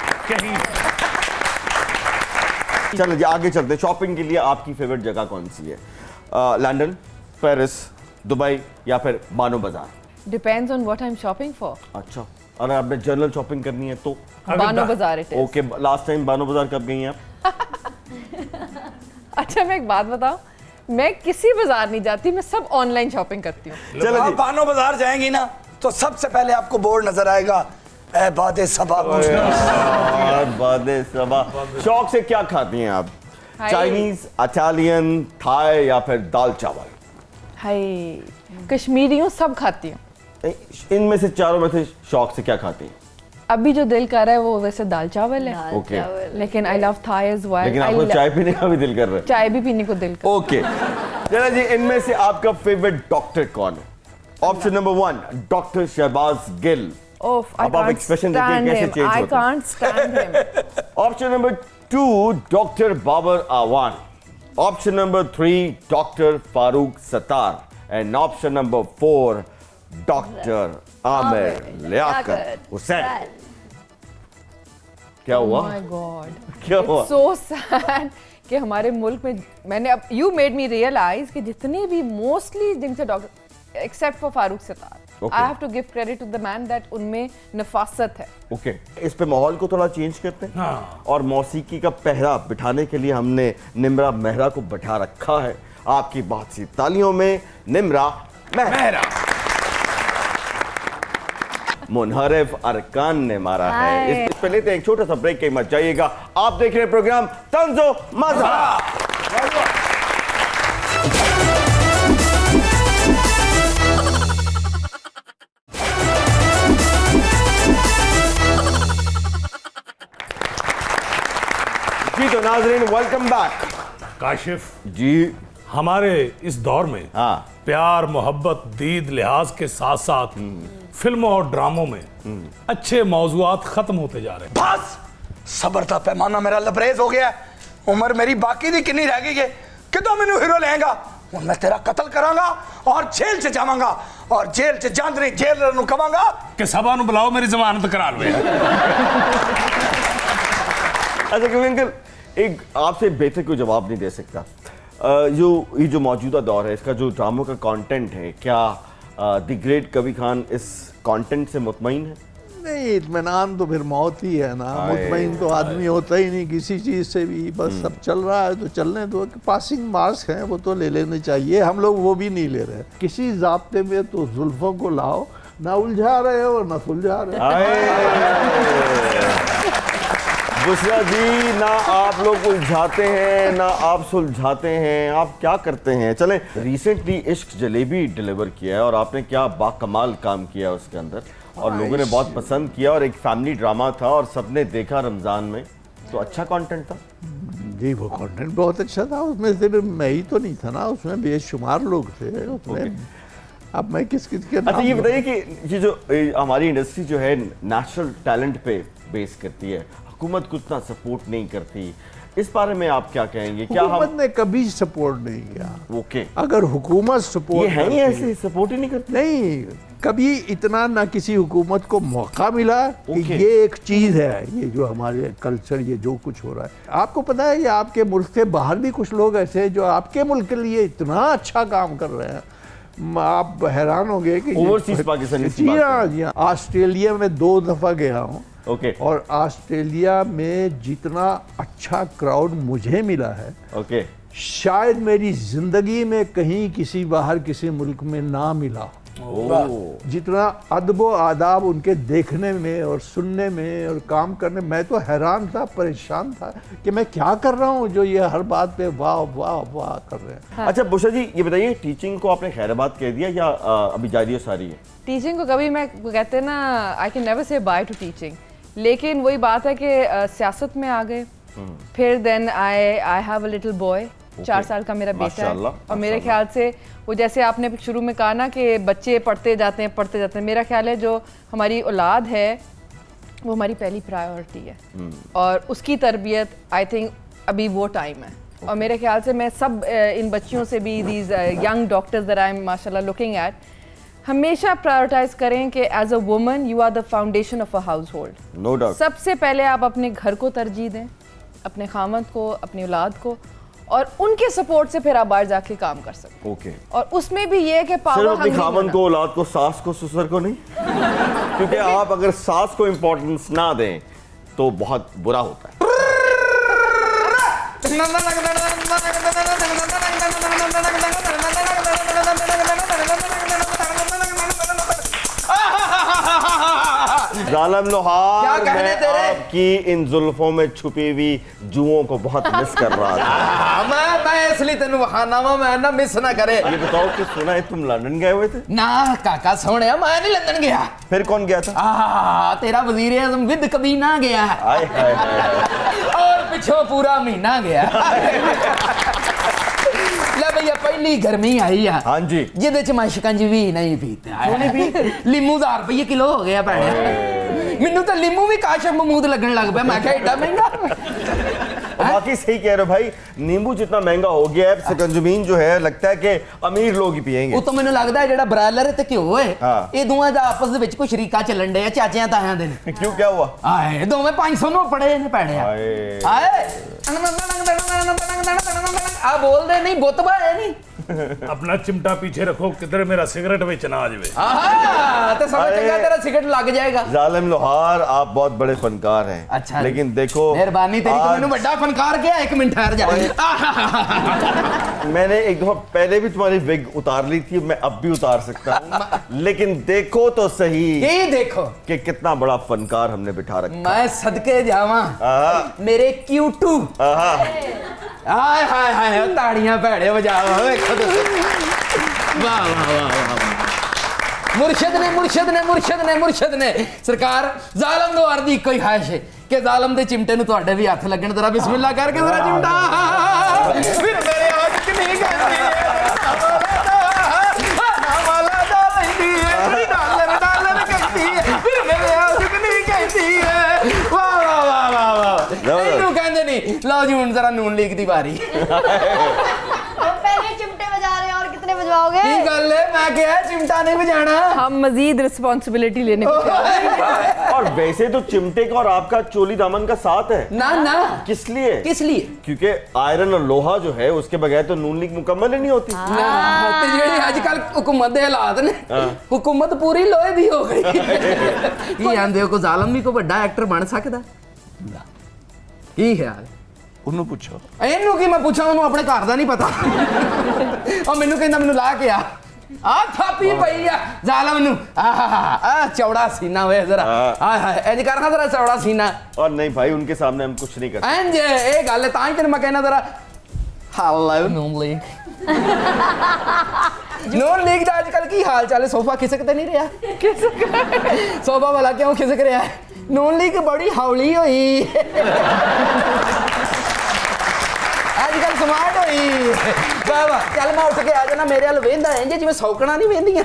चलो जी, आगे चलते हैं। शॉपिंग के लिए आपकी फेवरेट जगह कौन सी है? लंदन, पेरिस, दुबई, या फिर बानो बाजार? Depends on what I'm shopping for. अच्छा, अगर आपने जनरल शॉपिंग करनी है तो? बानो बाजार it is. Okay, last time Bano बाजार कब गई हैं आप? अच्छा, मैं एक बात बताऊं, मैं किसी बाजार नहीं जाती, मैं सब ऑनलाइन शॉपिंग करती हूँ। चलो जी, बानो बाजार जाएंगी ना तो सबसे पहले आपको बोर्ड नजर आएगा ए बादे सबा। बादे सबा। शौक से क्या खाती हैं आप? हाय। चाइनीज, इटालियन, थाई या फिर दाल चावल? हाय, कश्मीरी हूँ, सब खाती हूँ। इनमें से चारों में से शौक से क्या खाती हैं? अभी जो दिल कर रहा है वो वैसे दाल चावल है, दाल ओके। चावल। लेकिन I love Thai as well. लेकिन आपको चाय पीने का भी दिल कर रहा है? चाय भी पीने को दिल कर। ओके चला जी, इनमें से आपका फेवरेट डॉक्टर कौन है? Option number 1 doctor Shahbaz Gill. Oof, I अब आप can't एक्सप्रेशन देखिए stand कैसे him. चेंज I होते हैं। can't stand him. Option number 2 doctor Babar Awan. Option number 3 doctor Farooq Sattar and option number 4 doctor Aamir Liaquat Hussain. क्या हुआ? Oh my God. क्या हुआ? It's so sad कि हमारे मुल्क में मैंने अब you made me realize कि जितने भी मोस्टली जिनसे doctor except for Farooq Sattar, Okay. I have to give credit to the man that उनमें नफासत है। ओके इस पे माहौल को थोड़ा चेंज करते हैं। हाँ। और मौसीकी का पहरा बिठाने के लिए हमने निम्रा मेहरा को बैठा रखा है। आपकी बहुत सी तालियों में निम्रा मेहरा। मुनहरिफ अरकान ने मारा है। हाय। इस पे लेते हैं एक छोटा सा ब्रेक, कहीं मत जाइएगा। आप देख रहे हैं प्रोग्राम तंजो मजा। जी तो नाजरीन वेलकम बैक। काशिफ, जी हमारे इस दौर में हाँ प्यार, मोहब्बत, दीद, लिहाज के साथ साथ फिल्मों और ड्रामों में अच्छे मौजूआत खत्म होते जा रहे हैं। बस सबर का पैमाना मेरा लबरेज हो गया है। उम्र मेरी बाकी दी किन्नी रह गई है कि तो मैनू हीरो लेगा हूं मैं तेरा कत्ल करांगा और जेल च जावांगा और जेल च जांदरी जेलर नु कवांगा कि सभा नु बुलाओ, मेरी जमानत करा लो। अच्छा क्योंकि अंकल एक आपसे बेहतर कोई जवाब नहीं दे सकता। ये जो मौजूदा दौर है इसका जो ड्रामों का कंटेंट है, क्या द ग्रेट कबीर खान इस कंटेंट से मुतमईन है? नहीं, इत्मीनान तो फिर मौत ही है ना। मुतमईन तो आदमी होता ही नहीं किसी चीज़ से भी। बस सब चल रहा है तो चलने दो। पासिंग मार्क्स हैं वो तो ले लेने चाहिए। हम लोग वो भी नहीं ले रहे। किसी ज़ाब्ते में तो जुल्फों को लाओ, ना उलझा रहे हो ना सुलझा रहे हो। बुशरा जी, ना आप लोग उलझाते हैं ना आप सुलझाते हैं, आप क्या करते हैं? चलें, रिसेंटली इश्क जलेबी डिलीवर किया है और आपने क्या बाकमाल काम किया उसके अंदर और लोगों ने बहुत पसंद किया और एक फैमिली ड्रामा था और सबने देखा रमज़ान में, तो अच्छा कंटेंट था। जी वो कंटेंट बहुत अच्छा था। उसमें सिर्फ मैं ही तो नहीं था ना, उसमें बेशुमार लोग थे उसमें। अब मैं किस किस के अच्छा नाम ये बताइए कि ये जो हमारी इंडस्ट्री जो है नेचुरल टैलेंट पे बेस करती है, हुकूमत कुछ ना सपोर्ट नहीं करती, इस बारे में आप क्या कहेंगे? क्या हुकूमत हम ने कभी सपोर्ट नहीं किया। ओके अगर हुकूमत ये सपोर्ट है ही करती- ऐसे सपोर्ट ही नहीं करते? नहीं, कभी इतना ना किसी हुकूमत को मौका मिला कि ओके। ये एक चीज़ है, ये जो हमारे कल्चर, ये जो कुछ हो रहा है। आपको पता है ये आपके मुल्क से बाहर भी कुछ लोग ऐसे हैं जो आपके मुल्क के लिए इतना अच्छा काम कर रहे हैं, आप हैरान होंगे कि Overseas पाकिस्तानी की जी बात हाँ जी हाँ। ऑस्ट्रेलिया में 2 दफ़ा गया हूँ ओके और ऑस्ट्रेलिया में जितना अच्छा क्राउड मुझे मिला है ओके शायद मेरी जिंदगी में कहीं किसी बाहर किसी मुल्क में ना मिला। जितना अदब व आदाब उनके देखने में और सुनने में और काम करने, मैं तो हैरान था, परेशान था कि मैं क्या कर रहा हूँ जो ये हर बात पे वाह वाह वाह कर रहे हैं। अच्छा बुशरा जी ये बताइए, टीचिंग को आपने खैराबाद कह दिया या अभी जारी सारी है? टीचिंग को कभी मैं कहते हैं ना, I can never say by two teaching, लेकिन वही बात है कि सियासत में आ गए, फिर then I have a little boy, 4 साल का मेरा बेटा है, माशाल्लाह, और मेरे ख्याल से वो जैसे आपने शुरू में कहा ना कि बच्चे पढ़ते जाते हैं, मेरा ख्याल है जो हमारी औलाद है वो हमारी पहली प्रायोरिटी है और उसकी तरबियत आई थिंक अभी वो टाइम है। और मेरे ख्याल से मैं सब इन बच्चियों से भी, these young doctors that I am माशाल्लाह लुकिंग एट, हमेशा प्रायोरिटाइज करें कि as a woman you are the foundation of a household. No doubt. सबसे पहले आप अपने घर को तरजीह दें, अपने खामद को, अपनी औलाद को, और उनके सपोर्ट से फिर आप बाहर जाके काम कर सकते ओके हैं। और उसमें भी ये है कि पावर सिर्फ अपनी खामन को, औलाद को, सास को, ससुर को नहीं, क्योंकि आप अगर सास को इम्पोर्टेंस ना दें तो बहुत बुरा होता है। जालिम लोहार, क्या कहने मैं तेरे? आपकी इन जुल्फों में छुपी हुई जुओं को बहुत मिस कर रहा था। मैं इसलिए तेन बहाना वा मैं ना मिस ना करे। ये बताओ कि सुना है तुम लंदन गए हुए थे? ना काका सोने मैं नहीं लंदन गया। फिर कौन गया था? तेरा वजीर आज़म विद कबीना गया हाय हाय हाय। और पिछो पूरा महीना गया। ले भैया पहली गर्मी आई है हाँ जी, जिदे च मैं शिकंजवी नहीं पीता। लीमू 1000 रुपये किलो हो गया भैया। मैनू तो लीमू भी काशफ महमूद लगन लग पिया। मैं क्या एडा महंगा? बाकी सही कह रहे हो भाई, नींबू जितना महंगा हो गया है, सिकंजमीन जो है लगता है कि अमीर लोग ही पिएंगे। ਉਹ ਤਾਂ ਮੈਨੂੰ ਲੱਗਦਾ ਹੈ ਜਿਹੜਾ ਬਰਾਇਲਰ ਤੇ ਘਿਓ ਹੈ ਹਾਂ। ਇਹ ਦੋਵਾਂ ਦਾ ਆਪਸ ਦੇ ਵਿੱਚ ਕੋਈ ਸ਼ਰੀਕਾ ਚੱਲਣ ਡਿਆ ਚਾਚਿਆਂ ਤਾਇਆਂ ਦੇ ਨੇ। क्यों, क्या हुआ? ਆਏ ਦੋਵੇਂ 500 ਨੂੰ ਪੜੇ ਨੇ ਭੈਣਿਆ। ਹਾਏ। ਆਏ ਆ ਬੋਲਦੇ ਨਹੀਂ ਬੁੱਤਬਾ ਹੈ ਨਹੀਂ। अपना चिमटा पीछे रखो, किधर मेरा सिगरेट बेचना आ जाए। ਆਹਾ ਤੇ ਸਮਝ ਚੰਗਾ ਤੇਰਾ ਸਿਗਰਟ ਲੱਗ ਜਾਏਗਾ। जालिम लोहार, आप बहुत बड़े फनकार हैं। अच्छा, लेकिन देखो, ਮਿਹਰਬਾਨੀ ਤੇਰੀ ਤੂੰ आज ਮੈਨੂੰ ਵੱਡਾ ਫਨਕਾਰ ਕਿਹਾ। 1 ਮਿੰਟ ਠਹਿਰ ਜਾ। मैंने एक दफा पहले भी तुम्हारी विग उतार ली थी, मैं अब भी उतार सकता हूँ। लेकिन देखो तो सही ਕੀ ਦੇਖੋ कि कितना बड़ा फनकार हमने बिठा रखा। मैं सदके जावा आहा, मेरे क्यूटू। आहा। हाय हाय हाय ताड़ियां भैड़े बजाओ। वेखो तो वाह वाह वाह वाह। मुर्शद ने मुर्शद ने मुर्शद ने मुर्शद ने सरकार जालम लोहार दी कोई ख्वाहिश है कि जालम दे चिमटे नु ਤੁਹਾਡੇ ਵੀ ਹੱਥ ਲੱਗਣ। ਜ਼ਰਾ ਬਿਸਮਿल्लाह ਕਰਕੇ ਜ਼ਰਾ चिमटा फिर मेरे आज कि नहीं कहती है ना वाला दा लेंदी है डॉलर डॉलर कहती है। फिर मेरे आज कि नहीं कहती है। वाह वाह वाह वाह वाह। ਇਹਨੂੰ ਕਹਿੰਦੇ ਨਹੀਂ। ਲਓ ਜੀ ਹੁਣ ਜ਼ਰਾ ਨੂਨ ਲੀਗ ਦੀ ਵਾਰੀ। पहले चिमटे बजा रहे हैं और कितने बजवाओगे? ਕੀ ਗੱਲ ਹੈ ਮੈਂ ਕਿਹਾ चिमटा नहीं बजाना। हम मजीद रिस्पॉन्सिबिलिटी लेने को तैयार हैं। और वैसे तो चिमटे का और आपका चोली दामन का साथ है। ना ना किस लिए? किस लिए? क्योंकि आयरन और लोहा जो है उसके बगैर तो नून लीग मुकम्मल ही नहीं होती। ਤੇ ਜਿਹੜੇ ਅੱਜ ਕੱਲ ਹੁਕੂਮਤ ਦੇ ਹਾਲਾਤ ਨੇ ਹੁਕੂਮਤ ਪੂਰੀ ਲੋਹੇ ਦੀ ਹੋ ਗਈ। ਕੀ ਆਂਦੇ ਹੋ ਕੋ ਜ਼ਾਲਮ ਵੀ ਕੋ ਵੱਡਾ ਐਕਟਰ ਬਣ ਸਕਦਾ? ਕੀ ਖਿਆਲ? ਉਹਨੂੰ ਪੁੱਛੋ। ਇਹਨੂੰ ਕੀ ਮੈਂ ਪੁੱਛਾਂ? ਉਹਨੂੰ ਆਪਣੇ ਘਰ ਦਾ ਨਹੀਂ ਪਤਾ। ਉਹ ਮੈਨੂੰ ਕਹਿੰਦਾ ਮੈਨੂੰ ਲਾ ਕੇ ਆ ਥਾਪੀ ਪਈ ਆ ਜ਼ਾਲਮ ਨੂੰ। ਆ ਚੌੜਾ ਸੀਨਾ ਵੇ ਜ਼ਰਾ। ਹਾਏ ਹਾਏ ਇੰਜ ਕਰ ਜ਼ਰਾ ਚੌੜਾ ਸੀਨਾ। और नहीं भाई, उनके सामने हम कुछ नहीं करते। ਇੰਜ ਇਹ ਗੱਲ ਹੈ ਤਾਂ ਹੀ ਤੈਨੂੰ ਮੈਂ ਕਹਿਣਾ ਜ਼ਰਾ ਹਾਲੋ ਨੂਨ ਲੀਗ। ਨੂਨ ਲੀਗ ਦਾ ਅੱਜ ਕੱਲ ਕੀ ਹਾਲ ਚਾਲ ਹੈ? ਸੋਫਾ ਖਿਸਕ ਤੇ ਨਹੀਂ ਰਿਹਾ? ਸੋਫਾ ਵਾਲਾ ਕਿਉਂ ਖਿਸਕ ਰਿਹਾ ਹੈ? ਨੂਨ ਲੀਗ ਬੜੀ ਹੌਲੀ ਹੋਈ ਅੱਜ ਕੱਲ ਸਮਾਰਟ ਹੋਈ। ਵਾਹ ਵਾਹ ਚੱਲ ਮੈਂ ਉੱਠ ਕੇ ਆ ਜਾਣਾ। ਮੇਰੇ ਵੱਲ ਵੇਂਦਾ ਇੰਜ ਜਿਵੇਂ ਸੌਕਣਾ ਨਹੀਂ ਵੇਂਦੀਆਂ।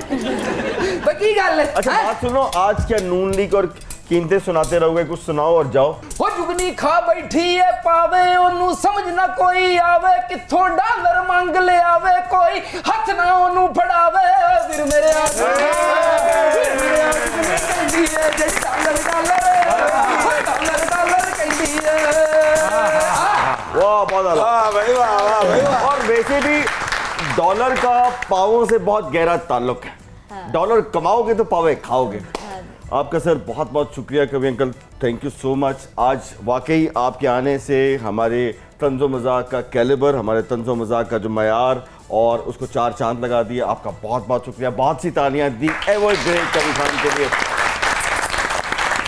ਪਰ ਕੀ ਗੱਲ ਹੈ? अच्छा बात सुनो, आज क्या नून लीग और कीमतें सुनाते रहोगे? कुछ सुनाओ और जाओ। ਹੋ ਜੁਗਨੀ ਖਾ ਬੈਠੀ ਏ ਪਾਵੇ ਉਹਨੂੰ ਸਮਝ ਨਾ ਕੋਈ ਆਵੇ। ਕਿੱਥੋਂ ਡਾਲਰ ਮੰਗ ਲਿਆਵੇ ਕੋਈ ਹੱਥ ਨਾ ਉਹਨੂੰ ਫੜਾਵੇ। ਫਿਰ ਮੇਰੇ ਆ ਕਹਿੰਦੀ ਏ ਜੇ ਡਾਲਰ ਡਾਲਰ ਡਾਲਰ ਕਹਿੰਦੀ ਏ। वाह, बहुत आला। और वैसे भी डॉलर का पावों से बहुत गहरा ताल्लुक है। डॉलर कमाओगे तो पावे खाओगे। आपका सर बहुत बहुत शुक्रिया कवि uncle, thank you so much. आज वाकई आपके आने से हमारे तंज़ो मज़ाक का कैलिबर, हमारे तंज़ो मज़ाक का जो मयार और उसको 4 चांद लगा दिए। आपका बहुत बहुत शुक्रिया। बहुत सी तालियां दी एवर ग्रेट कवि खान के लिए।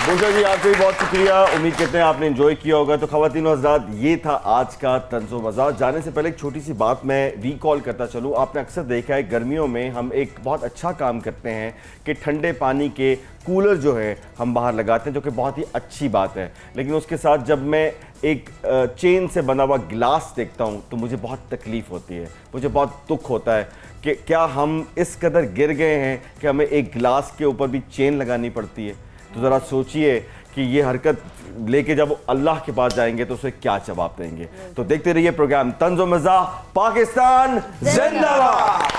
बुलशा जी आपसे भी बहुत शुक्रिया। उम्मीद करते हैं आपने एंजॉय किया होगा। तो ख़वातीन और हज़रात, ये था आज का तंज़ो मज़ाक। जाने से पहले एक छोटी सी बात मैं रिकॉल करता चलूँ। आपने अक्सर देखा है गर्मियों में हम एक बहुत अच्छा काम करते हैं कि ठंडे पानी के कूलर जो है हम बाहर लगाते हैं, जो कि बहुत ही अच्छी बात है। लेकिन उसके साथ जब मैं एक चेन से बना हुआ गिलास देखता हूँ तो मुझे बहुत तकलीफ़ होती है, मुझे बहुत दुख होता है कि क्या हम इस कदर गिर गए हैं कि हमें एक गिलास के ऊपर भी चेन लगानी पड़ती है। तो ज़रा सोचिए कि ये हरकत लेके जब अल्लाह के पास जाएंगे तो उसे क्या जवाब देंगे। तो देखते रहिए प्रोग्राम तंज़ो मज़ाक। पाकिस्तान जिंदाबाद।